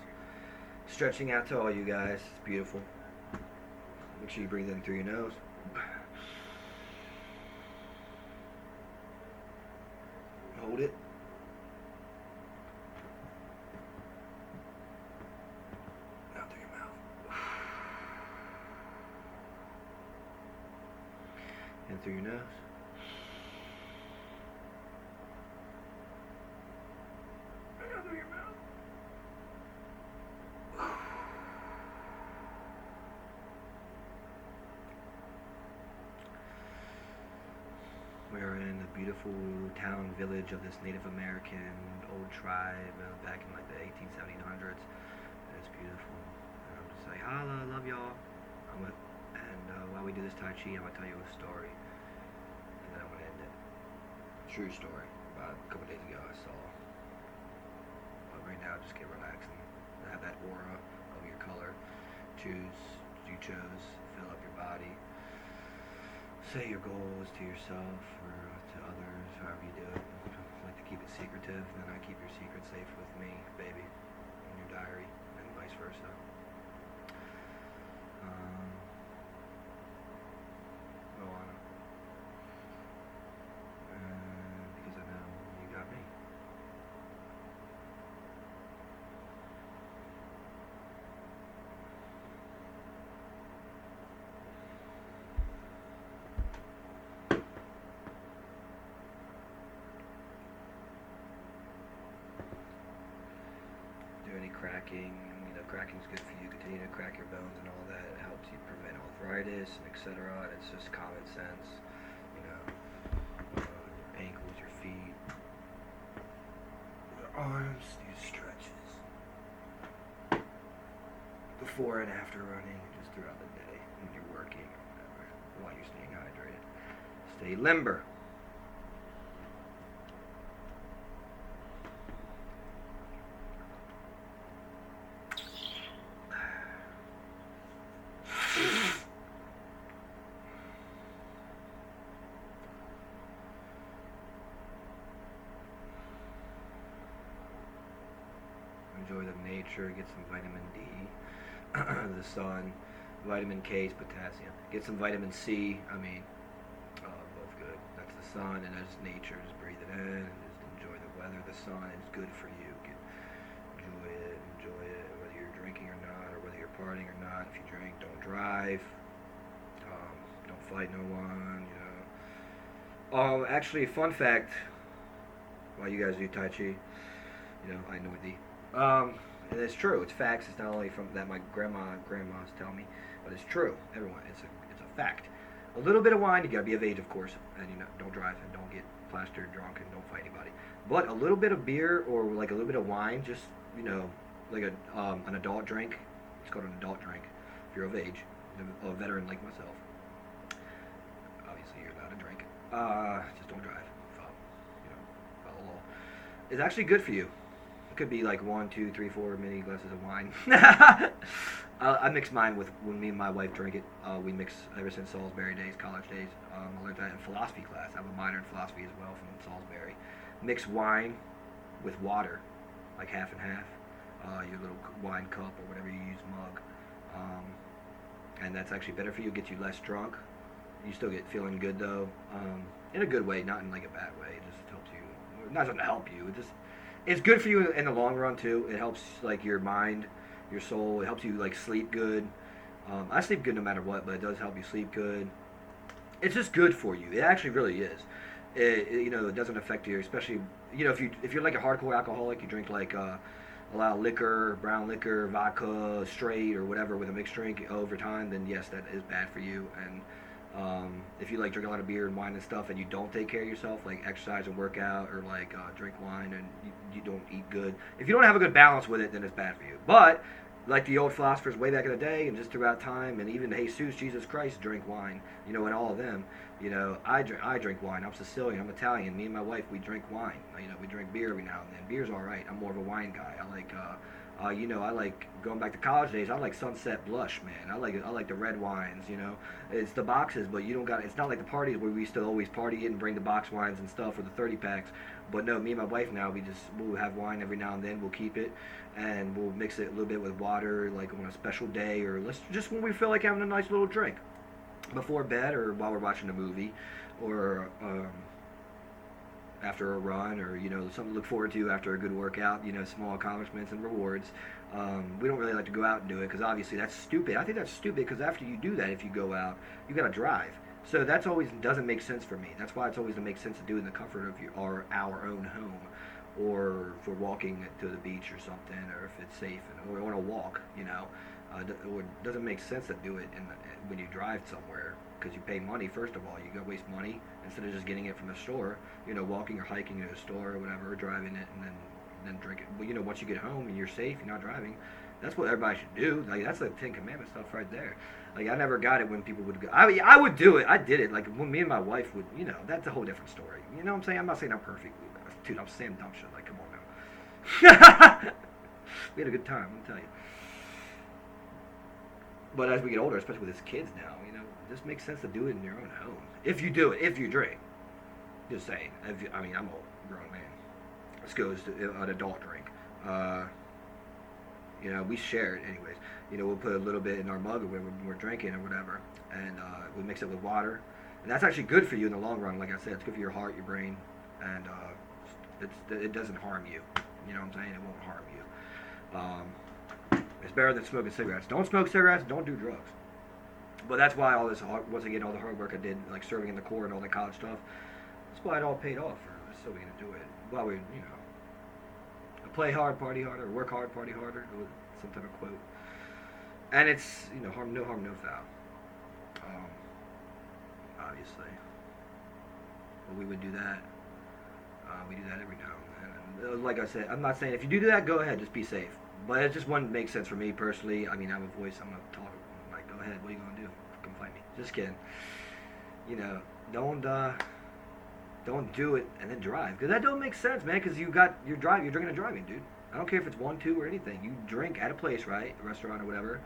Stretching out to all you guys. It's beautiful. Make sure you breathe in through your nose. Hold it. Out through your mouth. In through your nose. Out through your mouth. We are in beautiful town village of this Native American old tribe back in like the 1700s. And it's beautiful. And I'm just like, holla, love y'all. While we do this Tai Chi, I'm going to tell you a story. And then I'm going to end it. True story. About a couple days ago I saw. But right now, just get relaxed and have that aura of your color. You chose. Fill up your body. Say your goals to yourself or to others, however you do it. I like to keep it secretive, and then I keep your secret safe with me, baby, in your diary, and vice versa. Moana. Because I know you got me. Any cracking, cracking's good for you. Continue to crack your bones and all that. It helps you prevent arthritis and etc. It's just common sense, your ankles, your feet, your arms, these stretches. Before and after running, just throughout the day when you're working or whatever, while you're staying hydrated. Stay limber. Enjoy the nature, get some vitamin D, the sun, vitamin K is potassium. Get some vitamin C, both good. That's the sun and that's nature, just breathe it in and just enjoy the weather. The sun is good for you. Enjoy it, whether you're drinking or not, or whether you're partying or not. If you drink, don't drive, don't fight no one, Actually, fun fact, while you guys do Tai Chi, I know the and it's true. It's facts. It's not only from that my grandmas tell me, but it's true. Everyone, it's a fact. A little bit of wine. You gotta be of age, of course, and don't drive and don't get plastered drunk and don't fight anybody. But a little bit of beer or like a little bit of wine, just like an adult drink. It's called an adult drink. If you're of age, a veteran like myself. Obviously, you're allowed to drink. Just don't drive. Follow law. It's actually good for you. Could be like 1, 2, 3, 4 mini glasses of wine. I mix mine with when me and my wife drink it. We mix ever since Salisbury days, college days. I learned that in philosophy class. I have a minor in philosophy as well from Salisbury. Mix wine with water, like half and half. Your little wine cup or whatever you use, mug. And that's actually better for you. Gets you less drunk. You still get feeling good though, in a good way, not in like a bad way. It just helps you. Not to help you. It's good for you in the long run too. It helps like your mind, your soul. It helps you like sleep good. I sleep good no matter what, but it does help you sleep good. It's just good for you. It actually really is. It doesn't affect you, especially if you're like a hardcore alcoholic, you drink like a lot of liquor, brown liquor, vodka, straight or whatever with a mixed drink over time, then yes, that is bad for you. And if you like drink a lot of beer and wine and stuff and you don't take care of yourself, like exercise and work out or like drink wine and you don't eat good, if you don't have a good balance with it, then it's bad for you. But like the old philosophers way back in the day and just throughout time, and even Jesus, Jesus Christ drink wine, and all of them, I drink wine. I'm Sicilian, I'm Italian. Me and my wife, we drink wine. We drink beer every now and then. Beer's all right. I'm more of a wine guy. I like I like going back to college days. I like Sunset Blush, man. I like the red wines. It's the boxes, but you don't got. It's not like the parties where we used to always party and bring the box wines and stuff or the 30 packs. But no, me and my wife now we'll have wine every now and then. We'll keep it and we'll mix it a little bit with water, like on a special day or just when we feel like having a nice little drink before bed or while we're watching a movie or after a run or something to look forward to after a good workout, small accomplishments and rewards. We don't really like to go out and do it because obviously that's stupid. I think that's stupid because after you do that, if you go out, you gotta drive. So that's always doesn't make sense for me. That's why it's always going to make sense to do it in the comfort of our own home, or if we're walking to the beach or something, or if it's safe or on a walk, Or it doesn't make sense to do it when you drive somewhere, because you pay money. First of all, you go waste money instead of just getting it from the store. Walking or hiking to a store or whatever, or driving it and then drink it. Well, once you get home and you're safe, you're not driving. That's what everybody should do. Like, that's the Ten Commandments stuff right there. Like, I never got it when people would go. I would do it. I did it. Like, when me and my wife would, that's a whole different story. You know what I'm saying? I'm not saying I'm perfect. Dude, I'm saying dumb shit. Like, come on now. We had a good time, I'll tell you. But as we get older, especially with his kids now, it just makes sense to do it in your own home. If you do it, if you drink. Just saying. I'm a grown man. This goes to an adult drink. We share it anyways. We'll put a little bit in our mug when we're drinking or whatever, and we mix it with water. And that's actually good for you in the long run. Like I said, it's good for your heart, your brain, and it doesn't harm you. You know what I'm saying? It won't harm you. It's better than smoking cigarettes. Don't smoke cigarettes. Don't do drugs. But that's why all this, once again, all the hard work I did, like serving in the Corps and all the college stuff, that's why it all paid off. So we're gonna do it. While we, play hard, party harder. Work hard, party harder. Some type of quote. And it's, no harm, no foul. Obviously. But we would do that. We do that every now and then. And like I said, I'm not saying if you do that, go ahead, just be safe. But it just wouldn't make sense for me personally. I mean, I have a voice. I'm gonna talk. I'm like, go ahead. What are you gonna do? Come fight me. Just kidding. Don't do it and then drive, because that don't make sense, man. Because you're drinking and driving, dude. I don't care if it's 1, 2, or anything. You drink at a place, right, a restaurant or whatever.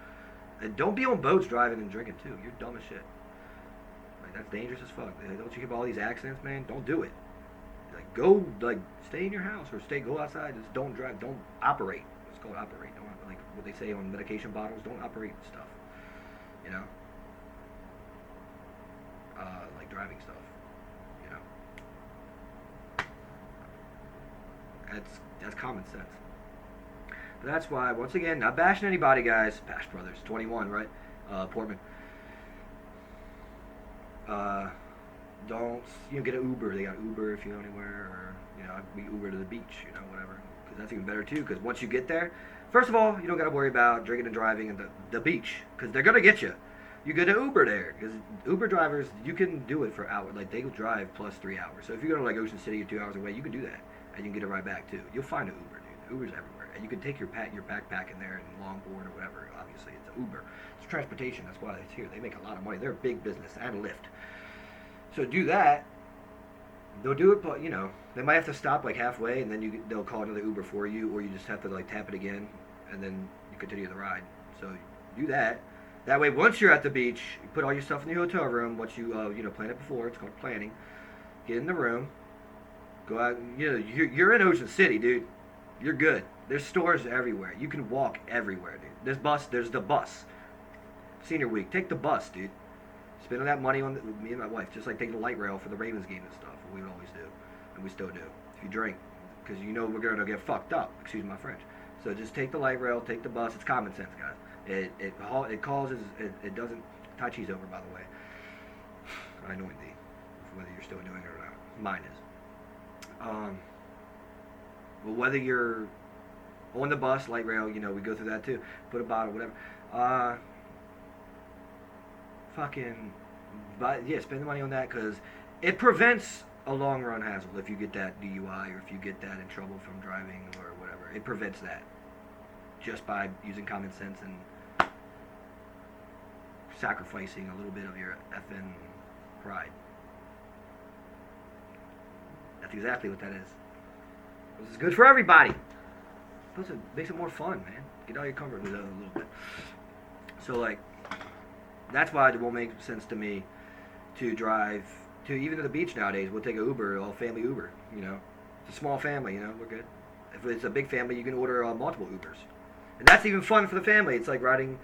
And don't be on boats driving and drinking too. You're dumb as shit. Like, that's dangerous as fuck. Don't you hear all these accidents, man? Don't do it. Like, go, stay in your house or go outside. Just don't drive. Don't operate. It's called operate. Don't, like what they say on medication bottles. Don't operate stuff. Like driving stuff. That's common sense. But that's why, once again, not bashing anybody, guys. Bash Brothers, 21, right? Portman. Don't get an Uber. They got Uber if you go anywhere, or we Uber to the beach, whatever. Because that's even better too. Because once you get there, first of all, you don't got to worry about drinking and driving at the beach, because they're gonna get you. You get an Uber there, because Uber drivers, you can do it for hours. Like, they will drive plus 3 hours. So if you go to Ocean City or 2 hours away, you can do that. And you can get a ride back too. You'll find an Uber, dude. Uber's everywhere. And you can take your backpack in there and longboard or whatever. Obviously, it's an Uber. It's transportation. That's why it's here. They make a lot of money. They're a big business, and Lyft. So do that. They'll do it, but they might have to stop halfway, and then they'll call another Uber for you, or you just have to tap it again, and then you continue the ride. So do that. That way, once you're at the beach, you put all your stuff in the hotel room. Once you plan it before, it's called planning. Get in the room. Go out, you're in Ocean City, dude. You're good. There's stores everywhere. You can walk everywhere, dude. There's the bus. Senior week, take the bus, dude. Spend all that money on me and my wife, just like taking the light rail for the Ravens game and stuff. We would always do, and we still do. If you drink, because we're gonna get fucked up. Excuse my French. So just take the light rail, take the bus. It's common sense, guys. It causes it doesn't. Tai Chi's over, by the way. I anoint thee, whether you're still doing it or not. Mine is. Well, whether you're on the bus, light rail, we go through that too. Put a bottle, whatever. Spend the money on that, because it prevents a long run hassle if you get that DUI, or if you get that in trouble from driving or whatever. It prevents that just by using common sense and sacrificing a little bit of your effing pride. That's exactly what that is. This is good for everybody. Plus, it makes it more fun, man. Get out of your comfort zone a little bit. So, that's why it won't make sense to me to drive to even to the beach nowadays. We'll take an Uber, all family Uber. It's a small family. We're good. If it's a big family, you can order multiple Ubers, and that's even fun for the family. It's like riding,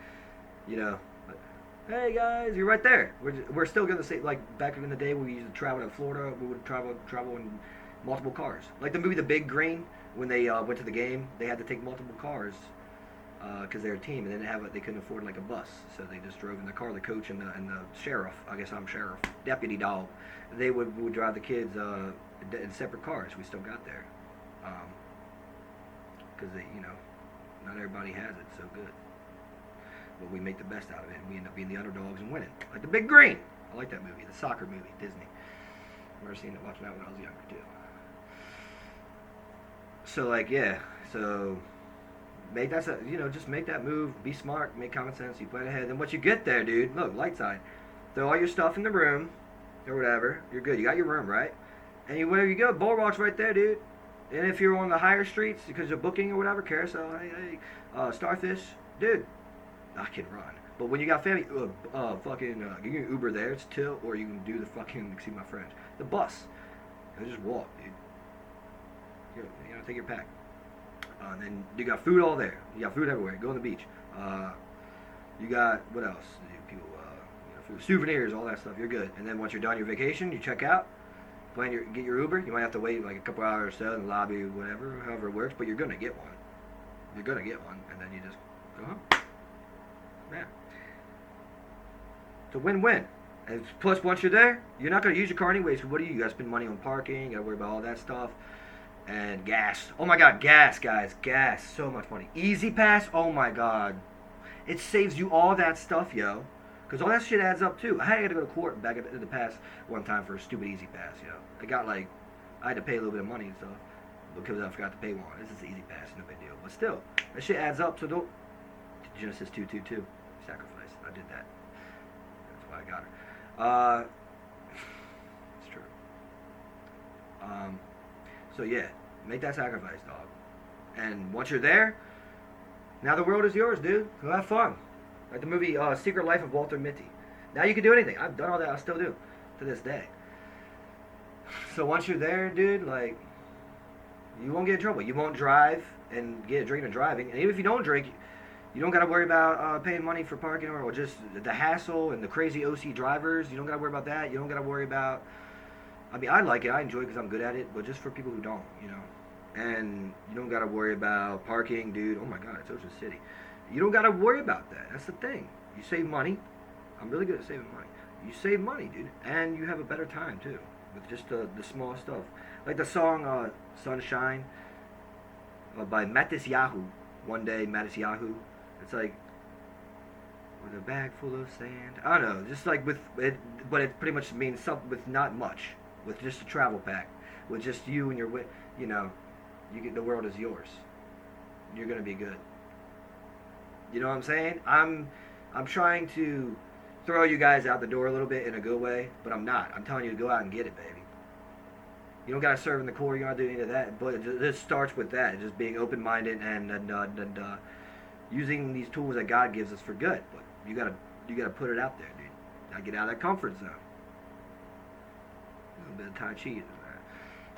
hey guys, you're right there. We're still gonna say, back in the day when we used to travel to Florida, we would travel in multiple cars. Like the movie The Big Green, when they went to the game, they had to take multiple cars because they're a team, and they couldn't afford a bus, so they just drove in the car. The coach and the sheriff, I guess I'm sheriff, deputy dog, they would drive the kids in separate cars. We still got there because not everybody has it so good. but we make the best out of it, and we end up being the underdogs and winning. Like The Big Green. I like that movie, the soccer movie, Disney. I remember seeing it, watching that when I was younger too. So like, yeah, so make that, just make that move. Be smart, make common sense. You plan ahead. Then once you get there, dude, look, light side. Throw all your stuff in the room or whatever. You're good. You got your room, right? And wherever you go, Boardwalk's right there, dude. And if you're on the higher streets because you're booking or whatever, Carousel, Starfish, dude, I can run. But when you got family, you can Uber there, it's chill, or you can do the fucking, see my friends, the bus. You just walk, dude. Take your pack. And then you got food all there. You got food everywhere. Go on the beach. You got, what else? People, food, souvenirs, all that stuff. You're good. And then once you're done your vacation, you check out. Get your Uber. You might have to wait like a couple hours or so in the lobby or whatever, however it works, but you're gonna get one. You're gonna get one, and then you just go home. Yeah. It's a win-win. And plus, once you're there, you're not gonna use your car anyway. So what do you gotta spend money on parking? You gotta worry about all that stuff. And gas. Oh my god, gas, guys. Gas. So much money. Easy Pass. Oh my god. It saves you all that stuff, yo. Because all that shit adds up too. I had to go to court and back up in the pass one time for a stupid Easy Pass, yo. I had to pay a little bit of money and stuff because I forgot to pay one. This is Easy Pass, no big deal. But still, that shit adds up. So don't. Genesis 2:22. Sacrifice. I did that. That's why I got her. It's true. So yeah, make that sacrifice, dog. And once you're there, now the world is yours, dude. Go have fun. Like the movie Secret Life of Walter Mitty. Now you can do anything. I've done all that. I still do to this day. So once you're there, dude, like, you won't get in trouble. You won't drive and get a drink and driving. And even if you don't drink, you don't got to worry about paying money for parking or just the hassle and the crazy OC drivers. You don't got to worry about that. You don't got to worry about... I mean, I like it. I enjoy it because I'm good at it. But just for people who don't, And you don't got to worry about parking, dude. Oh, my God, it's Ocean City. You don't got to worry about that. That's the thing. You save money. I'm really good at saving money. You save money, dude. And you have a better time, too. With just the small stuff. Like the song Sunshine by Mattis Yahoo. One Day, Mattis Yahoo. It's like, with a bag full of sand. I don't know. Just like with it, but it pretty much means something with not much. With just a travel pack. With just you and your, you get, the world is yours. You're going to be good. You know what I'm saying? I'm trying to throw you guys out the door a little bit in a good way, but I'm not. I'm telling you to go out and get it, baby. You don't gotta serve in the Corps. You don't gotta do any of that. But it just starts with that, just being open-minded and using these tools that God gives us for good. But you gotta put it out there, dude. You gotta get out of that comfort zone. A little bit of Tai Chi.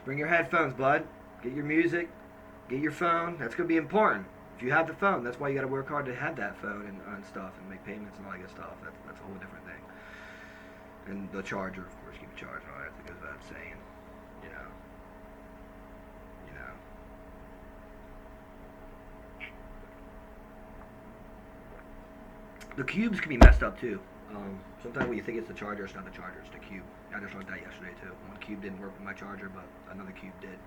Bring your headphones, bud. Get your music. Get your phone. That's gonna be important. If you have the phone, that's why you got to work hard to have that phone and stuff and make payments and all that good stuff. That's a whole different thing. And the charger, of course, keep it charged and all that. That goes without saying. The cubes can be messed up too. Sometimes when you think it's the charger, it's not the charger, it's the cube. I just learned that yesterday too. One cube didn't work with my charger, but another cube did.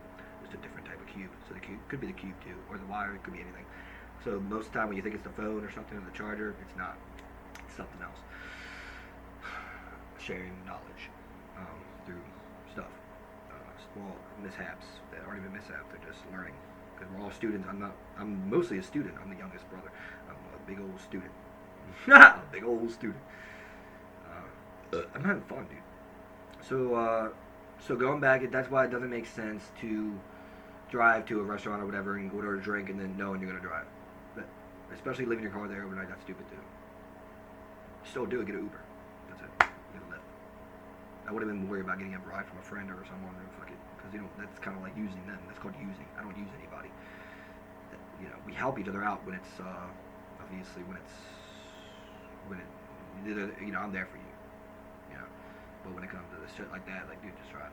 It's a different type of cube. So the cube could be the cube too, or the wire, it could be anything. So most of the time when you think it's the phone or something or the charger, it's not. It's something else. Sharing knowledge through stuff. Small mishaps that aren't even mishaps, they're just learning. Because we're all students. I'm mostly a student. I'm the youngest brother. I'm a big old student. A big old student. I'm having fun, dude. So going back, that's why it doesn't make sense to drive to a restaurant or whatever and order a drink and then knowing you're gonna drive. But especially leaving your car there overnight, that's stupid too. Still do it, get an Uber. That's it. Get a Lyft. I wouldn't even worry about getting a ride from a friend or someone, because that's kind of like using them. That's called using. I don't use anybody. We help each other out when it's obviously when I'm there for you. But when it comes to this shit like that, like, dude, just drive.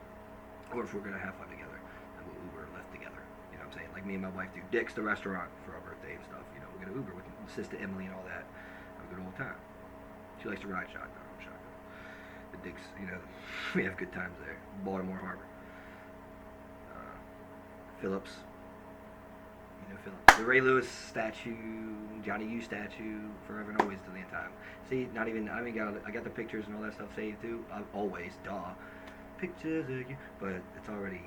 Or if we're gonna have fun together, then we'll Uber or Lyft together. You know what I'm saying? Like me and my wife do Dick's the restaurant for our birthday and stuff. We're gonna Uber with sister Emily and all that. Have a good old time. She likes to ride shotgun. I'm shotgun. The Dick's, we have good times there. Baltimore Harbor. Phillips. The Ray Lewis statue, Johnny U statue, forever and always till the end of time. See, not even, I got the pictures and all that stuff saved too. Always, duh. Pictures of you, but it's already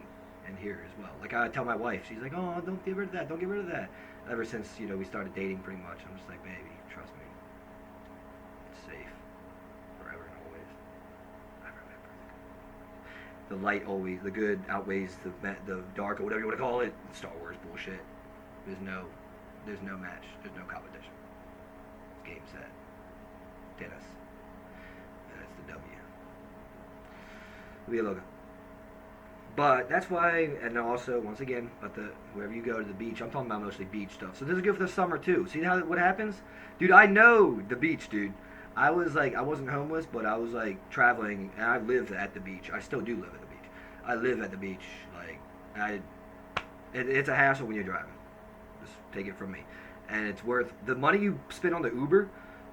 in here as well. Like I tell my wife, she's like, oh, don't get rid of that, don't get rid of that. Ever since, we started dating pretty much, I'm just like, baby, trust me. It's safe. Forever and always. I remember. The light always, the good outweighs the dark, or whatever you want to call it. Star Wars bullshit. There's no match. There's no competition. Game, set. Tennis. And it's the W. It'll be a logo. But that's why, and also, once again, wherever you go to the beach, I'm talking about mostly beach stuff. So this is good for the summer too. See what happens? Dude, I know the beach, dude. I wasn't homeless, but I was like traveling, and I lived at the beach. I still do live at the beach. I live at the beach. It's a hassle when you're driving. Just take it from me. And it's worth, the money you spend on the Uber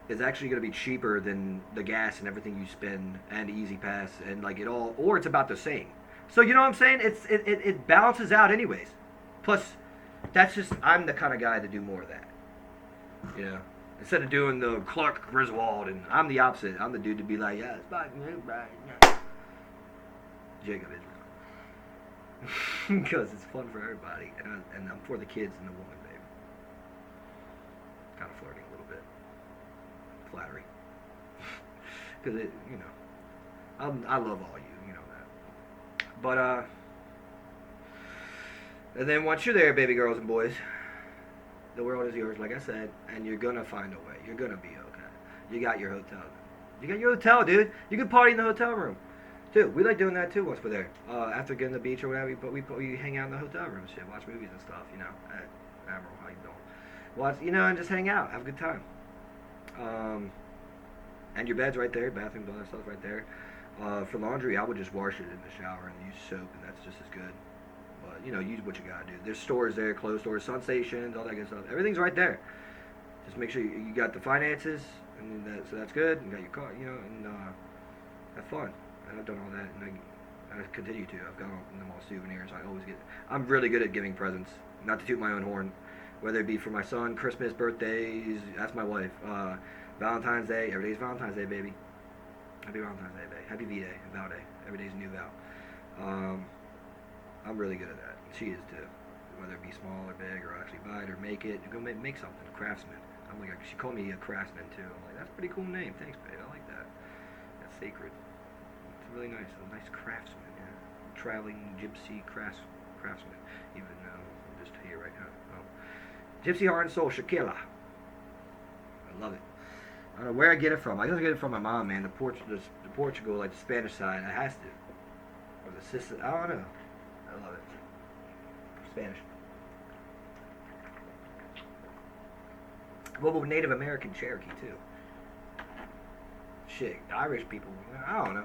is actually going to be cheaper than the gas and everything you spend, and the Easy Pass, and like it all, or it's about the same. So you know what I'm saying? It balances out anyways. Plus, that's just, I'm the kind of guy to do more of that. Instead of doing the Clark Griswold, and I'm the opposite. I'm the dude to be like, yeah, it's about you, right? Jacob Israel. Because it's fun for everybody, and I'm for the kids and the woman, babe. Kind of flirting a little bit. Flattery. Because I love all you. But, and then once you're there, baby girls and boys, the world is yours, like I said, and you're gonna find a way. You're gonna be okay. You got your hotel. You got your hotel, dude. You can party in the hotel room. Dude, we like doing that too once we're there. After getting to the beach or whatever, we hang out in the hotel room and shit, watch movies and stuff, at Admiral, how you doing? Watch, and just hang out, have a good time. And your bed's right there, bathrooms, all that stuff right there. For laundry, I would just wash it in the shower and use soap, and that's just as good. But, use what you gotta do. There's stores there, clothes stores, sun stations, all that good stuff. Everything's right there. Just make sure you got the finances, and so that's good. You got your car, and have fun. And I've done all that, and I continue to. I've got them all souvenirs. I'm really good at giving presents. Not to toot my own horn. Whether it be for my son, Christmas, birthdays, that's my wife. Valentine's Day, every day's Valentine's Day, baby. Happy Valentine's Day, baby. Happy V-Day, Vow Day. Every day's a new vow. I'm really good at that. She is too. Whether it be small or big, or actually buy it or make it. Go make something. Craftsman. I'm like, she called me a craftsman too. I'm like, that's a pretty cool name. Thanks, babe. I like that. That's sacred. It's really nice. A nice craftsman, yeah. Traveling gypsy craftsman. Even though I'm just here right now. Oh. Gypsy Heart and Soul, Shakira. I love it. I don't know where I get it from. I gotta get it from my mom, man. The Portugal, like the Spanish side, I has to. Or the sister, I don't know. I love it. Spanish. Well, with Native American Cherokee too. Shit, Irish people. I don't know.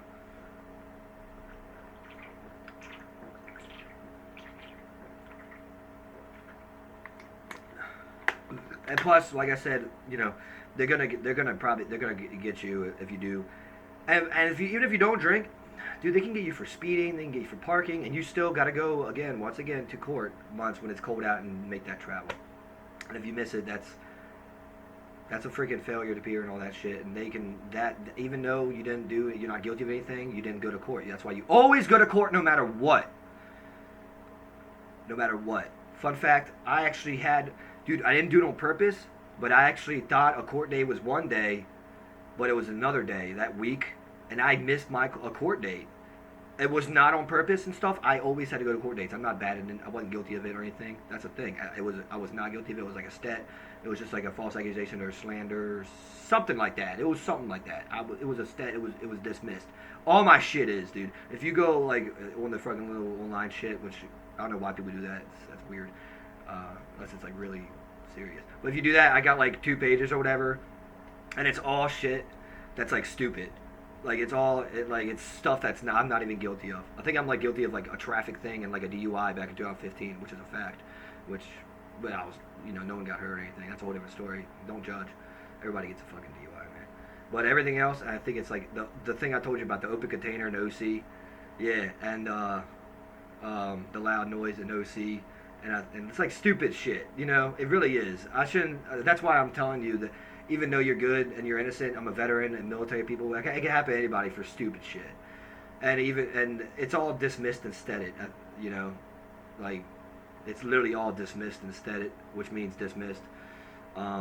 And plus, like I said, they're gonna get you if you do, and even if you don't drink, dude, they can get you for speeding, they can get you for parking, and you still gotta go once again to court once when it's cold out and make that travel. And if you miss it, that's a freaking failure to appear and all that shit. And even though you didn't do it, you're not guilty of anything, you didn't go to court. That's why you always go to court no matter what. No matter what. Fun fact, I actually had. Dude, I didn't do it on purpose, but I actually thought a court day was one day, but it was another day that week, and I missed a court date. It was not on purpose and stuff. I always had to go to court dates. I'm not bad at it. I wasn't guilty of it or anything. That's the thing. I was not guilty of it. It was like a stat. It was just like a false accusation or slander, or something like that. It was something like that. It was a stat. It was dismissed. All my shit is, dude. If you go like on the fucking little online shit, which I don't know why people do that. That's weird. Unless it's like really serious. But if you do that, I got like 2 pages or whatever, and it's all shit that's like stupid. Like it's stuff I'm not even guilty of. I think I'm like guilty of like a traffic thing and like a DUI back in 2015, which is a fact. But I was, no one got hurt or anything. That's a whole different story. Don't judge. Everybody gets a fucking DUI, man. But everything else, I think it's like the thing I told you about, the open container in OC, yeah, and the loud noise in OC. and it's like stupid shit. You know, it really is. I shouldn't. That's why I'm telling you that even though you're good and you're innocent, I'm a veteran and military people. It can happen to anybody for stupid shit, and it's all dismissed instead. You know, like it's literally all dismissed instead, which means dismissed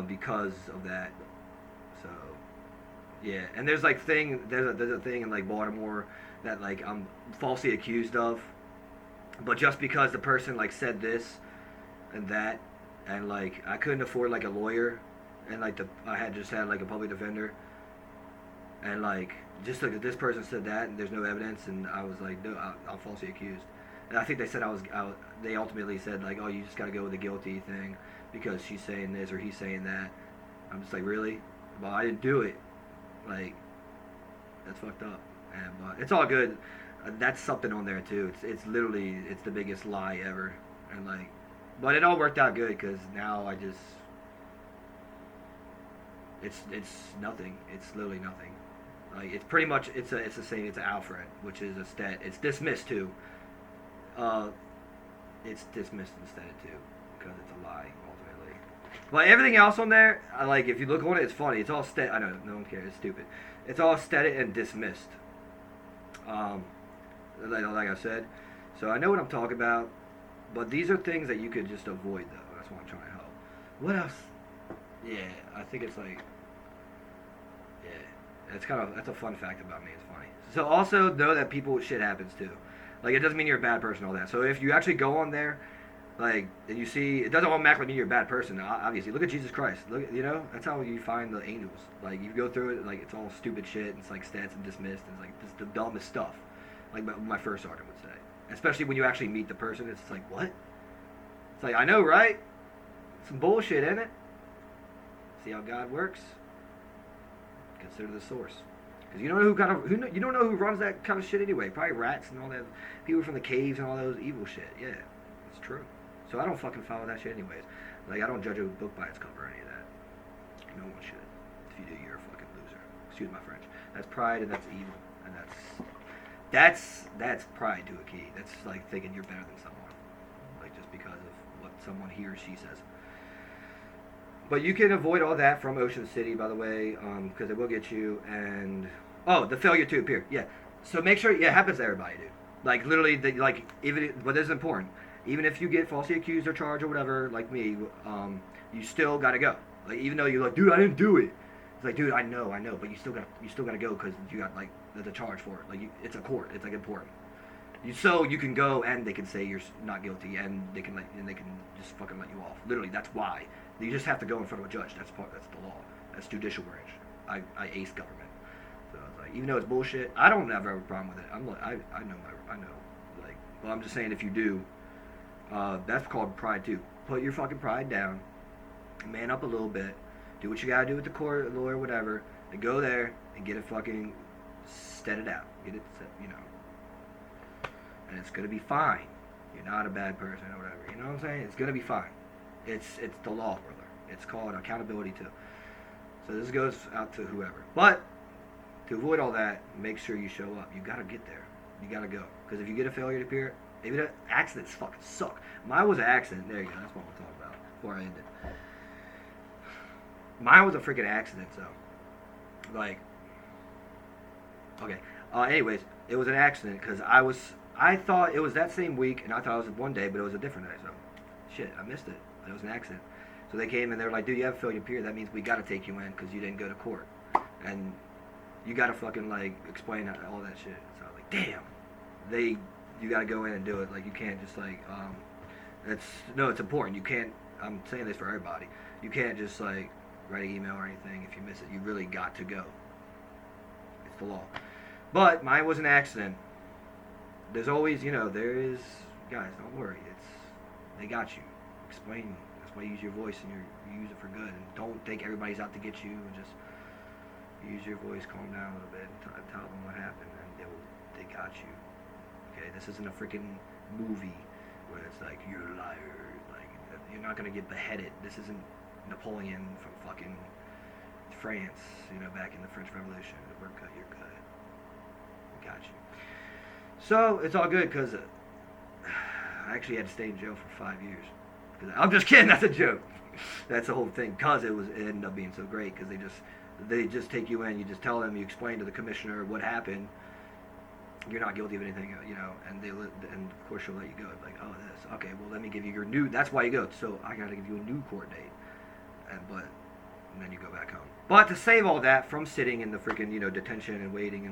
because of that. So yeah, and there's like there's a thing in like Baltimore that like I'm falsely accused of, but just because the person like said this and that, and like I couldn't afford like a lawyer, and like I had just had like a public defender, and like just like this person said that and there's no evidence, and I was like, no, I'm falsely accused, and I think they said they ultimately said like, oh, you just got to go with the guilty thing because she's saying this or he's saying that. I'm just like, really? Well, I didn't do it. Like, that's fucked up. But it's all good. That's something on there too. It's literally the biggest lie ever, and like, but it all worked out good because now I just it's nothing. It's literally nothing. Like it's pretty much it's the same. It's an Alfred, which is a stat. It's dismissed too. It's dismissed instead too because it's a lie ultimately. But everything else on there, I like. If you look on it, it's funny. It's all I know no one cares. It's stupid. It's all stated and dismissed. Like I said, so I know what I'm talking about, but these are things that you could just avoid though. That's what I'm trying to help. What else? Yeah, I think it's like, yeah, that's a fun fact about me. It's funny. So also know that shit happens too. Like it doesn't mean you're a bad person, all that. So if you actually go on there, like, and you see, it doesn't automatically mean you're a bad person. Obviously, look at Jesus Christ. Look, you know, that's how you find the angels. Like you go through it, like it's all stupid shit. And it's like stats and dismissed. And it's like just the dumbest stuff. Like my first sergeant would say. Especially when you actually meet the person, it's like, what? It's like, I know, right? Some bullshit, isn't it? See how God works? Consider the source. Because you don't know you don't know who runs that kind of shit anyway. Probably rats and all that. People from the caves and all those evil shit. Yeah, it's true. So I don't fucking follow that shit anyways. Like, I don't judge a book by its cover or any of that. No one should. If you do, you're a fucking loser. Excuse my French. That's pride and that's evil. And that's pride to a key. That's like thinking you're better than someone. Like, just because of what someone he or she says. But you can avoid all that from Ocean City, by the way, because it will get you. And the failure to appear. Yeah. So make sure. Yeah, it happens to everybody, dude. Like literally, but this is important. Even if you get falsely accused or charged or whatever, like me, you still gotta go. Like even though you're like, dude, I didn't do it. It's like, dude, I know, but you still gotta go because you got like the charge for it. Like it's a court. It's like important. So you can go and they can say you're not guilty and they can just fucking let you off. Literally, that's why. You just have to go in front of a judge. That's the law. That's judicial branch. I ace government. So it's like, even though it's bullshit, I don't ever have a problem with it. I'm like, I know. Like, well, I'm just saying if you do, that's called pride too. Put your fucking pride down, man up a little bit, do what you gotta do with the court, lawyer, whatever, and go there and get it fucking steaded out. Get it, and it's gonna be fine. You're not a bad person or whatever. You know what I'm saying? It's gonna be fine. It's the law, brother. It's called accountability too. So this goes out to whoever. But to avoid all that, make sure you show up. You gotta get there. You gotta go. Because if you get a failure to appear, maybe the accidents fucking suck. Mine was an accident. There you go. That's what we're talking about before I ended. Mine was a freaking accident, so. Like. Okay. Anyways, it was an accident because I thought it was that same week, and I thought it was one day, but it was a different day, so. Shit, I missed it. But it was an accident. So they came and they were like, dude, you have a failure to appear. That means we gotta take you in because you didn't go to court. And you gotta fucking, like, explain all that shit. So I was like, damn. You gotta go in and do it. Like, you can't just, like, it's important. You can't, I'm saying this for everybody. You can't just, like, write an email or anything if you miss it. You really got to go. It's the law. But mine was an accident. There's always, guys, don't worry. They got you. Explain. That's why you use your voice and you use it for good. And don't think everybody's out to get you. And just use your voice, calm down a little bit, and tell them what happened, and they got you. Okay, this isn't a freaking movie where it's like you're a liar. Like you're not gonna get beheaded. This isn't Napoleon from fucking France. Back in the French Revolution. We're good. You're good. We got you. So it's all good because. I actually had to stay in jail for 5 years. I'm just kidding. That's a joke. That's the whole thing. Cause it ended up being so great. Cause they just take you in. You just tell them. You explain to the commissioner what happened. You're not guilty of anything, you know. And of course she'll let you go. It's like, oh, this. Okay, well let me give you your new. That's why you go. So I gotta give you a new court date. And then you go back home. But to save all that from sitting in the freaking, you know, detention and waiting,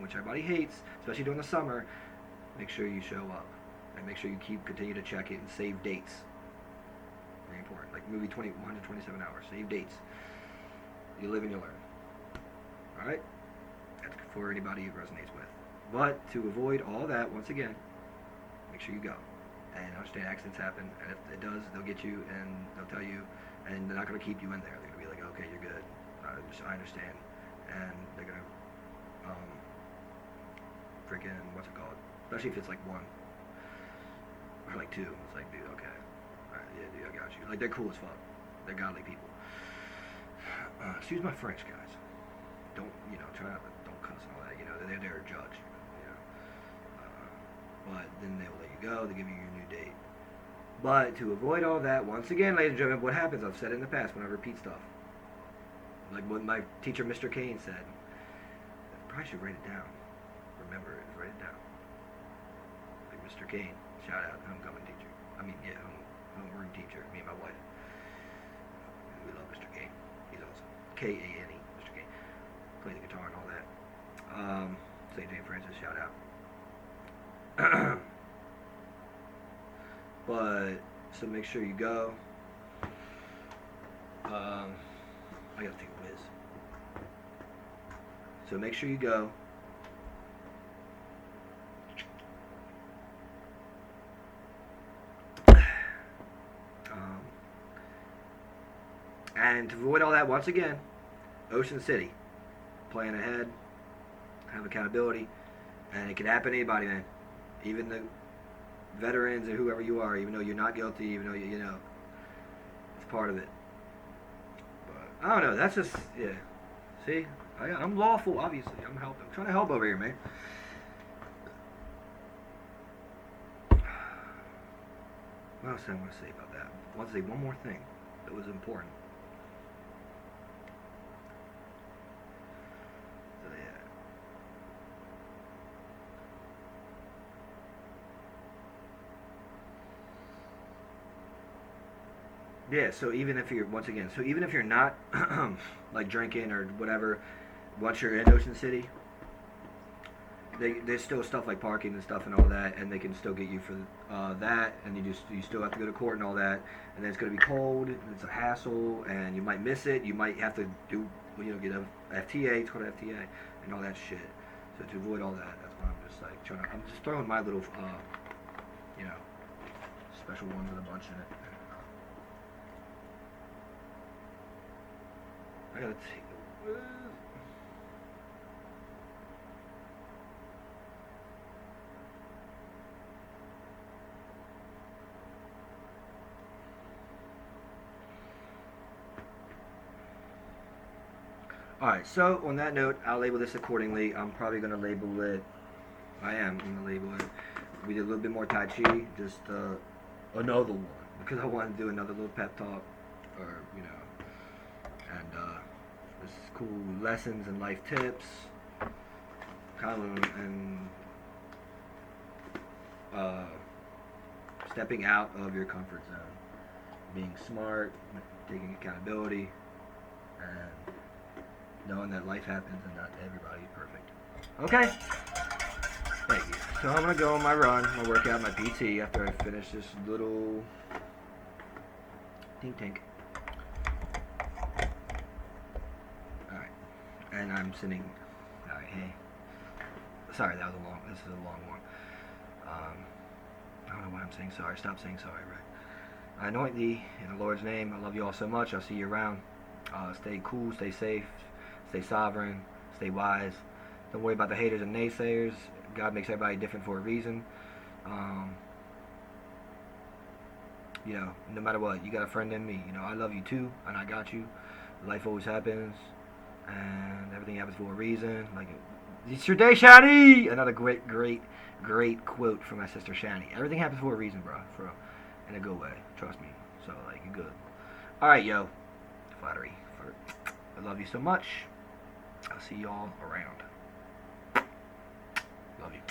which everybody hates, especially during the summer, make sure you show up. And make sure you continue to check it and save dates. Very important. Like movie 127 hours. Save dates. You live and you learn. Alright? That's for anybody it resonates with. But to avoid all that, once again, make sure you go. And understand accidents happen. And if it does, they'll get you and they'll tell you. And they're not going to keep you in there. They're going to be like, okay, you're good. I understand. And they're going to freaking, what's it called? Especially if it's like one. Or like two. It's like, dude, okay. Alright, yeah, dude, I got you. Like, they're cool as fuck. They're godly people. Excuse my French, guys. Don't, you know, try not to, don't cuss and all that. You know, they're a judge. You know. But then they'll let you go. They give you your new date. But to avoid all that, once again, ladies and gentlemen, what happens, I've said it in the past when I repeat stuff. Like what my teacher, Mr. Kane, said. I probably should write it down. Remember it. Write it down. Like Mr. Kane. Shout out, homecoming teacher. I mean, yeah, homeroom teacher. Me and my wife. We love Mr. Kane. He's awesome. K-A-N-E, Mr. Kane. Play the guitar and all that. St. Jane Francis, shout out. But, so make sure you go. I gotta take a whiz. So make sure you go. And to avoid all that, once again, Ocean City. Plan ahead. Have accountability. And it can happen to anybody, man. Even the veterans and whoever you are, even though you're not guilty, even though you know, it's part of it. But I don't know. That's just, yeah. See? I'm lawful, obviously. I'm helping. I'm trying to help over here, man. What else I want to say about that? I want to say one more thing that was important. Yeah, so even if you're, once again, so even if you're not, like, drinking or whatever, once you're in Ocean City, there's still stuff like parking and stuff and all that, and they can still get you for that, and you still have to go to court and all that, and then it's going to be cold, and it's a hassle, and you might miss it, you might have to do, you know, get a FTA, it's called an FTA, and all that shit. So to avoid all that, that's why I'm just, like, I'm just throwing my little, you know, special one with a bunch in it. I gotta take a whiz. Alright, so on that note, I'll label this accordingly. I'm probably going to label it, I am going to label it, we did a little bit more Tai Chi, just another one, because I wanted to do another little pep talk, or, you know, and this is cool lessons and life tips, kind of, and stepping out of your comfort zone, being smart, taking accountability, and knowing that life happens and not everybody's perfect. Okay? Thank you. So I'm going to go on my run, my workout, my PT after I finish this little think tank. Alright. And I'm sitting... Alright, hey. Sorry, this is a long one. I don't know why I'm saying sorry. Stop saying sorry, right? I anoint thee in the Lord's name. I love you all so much. I'll see you around. Stay cool, stay safe, stay sovereign, stay wise. Don't worry about the haters and naysayers. God makes everybody different for a reason. You know, no matter what, you got a friend in me. You know, I love you too, and I got you. Life always happens, and everything happens for a reason. Like, It's your day, Shani! Another great quote from my sister Shani. Everything happens for a reason, bro. In a good way. Trust me. So, like, you're good. Alright, yo. Flattery. I love you so much. I'll see y'all around. Love you.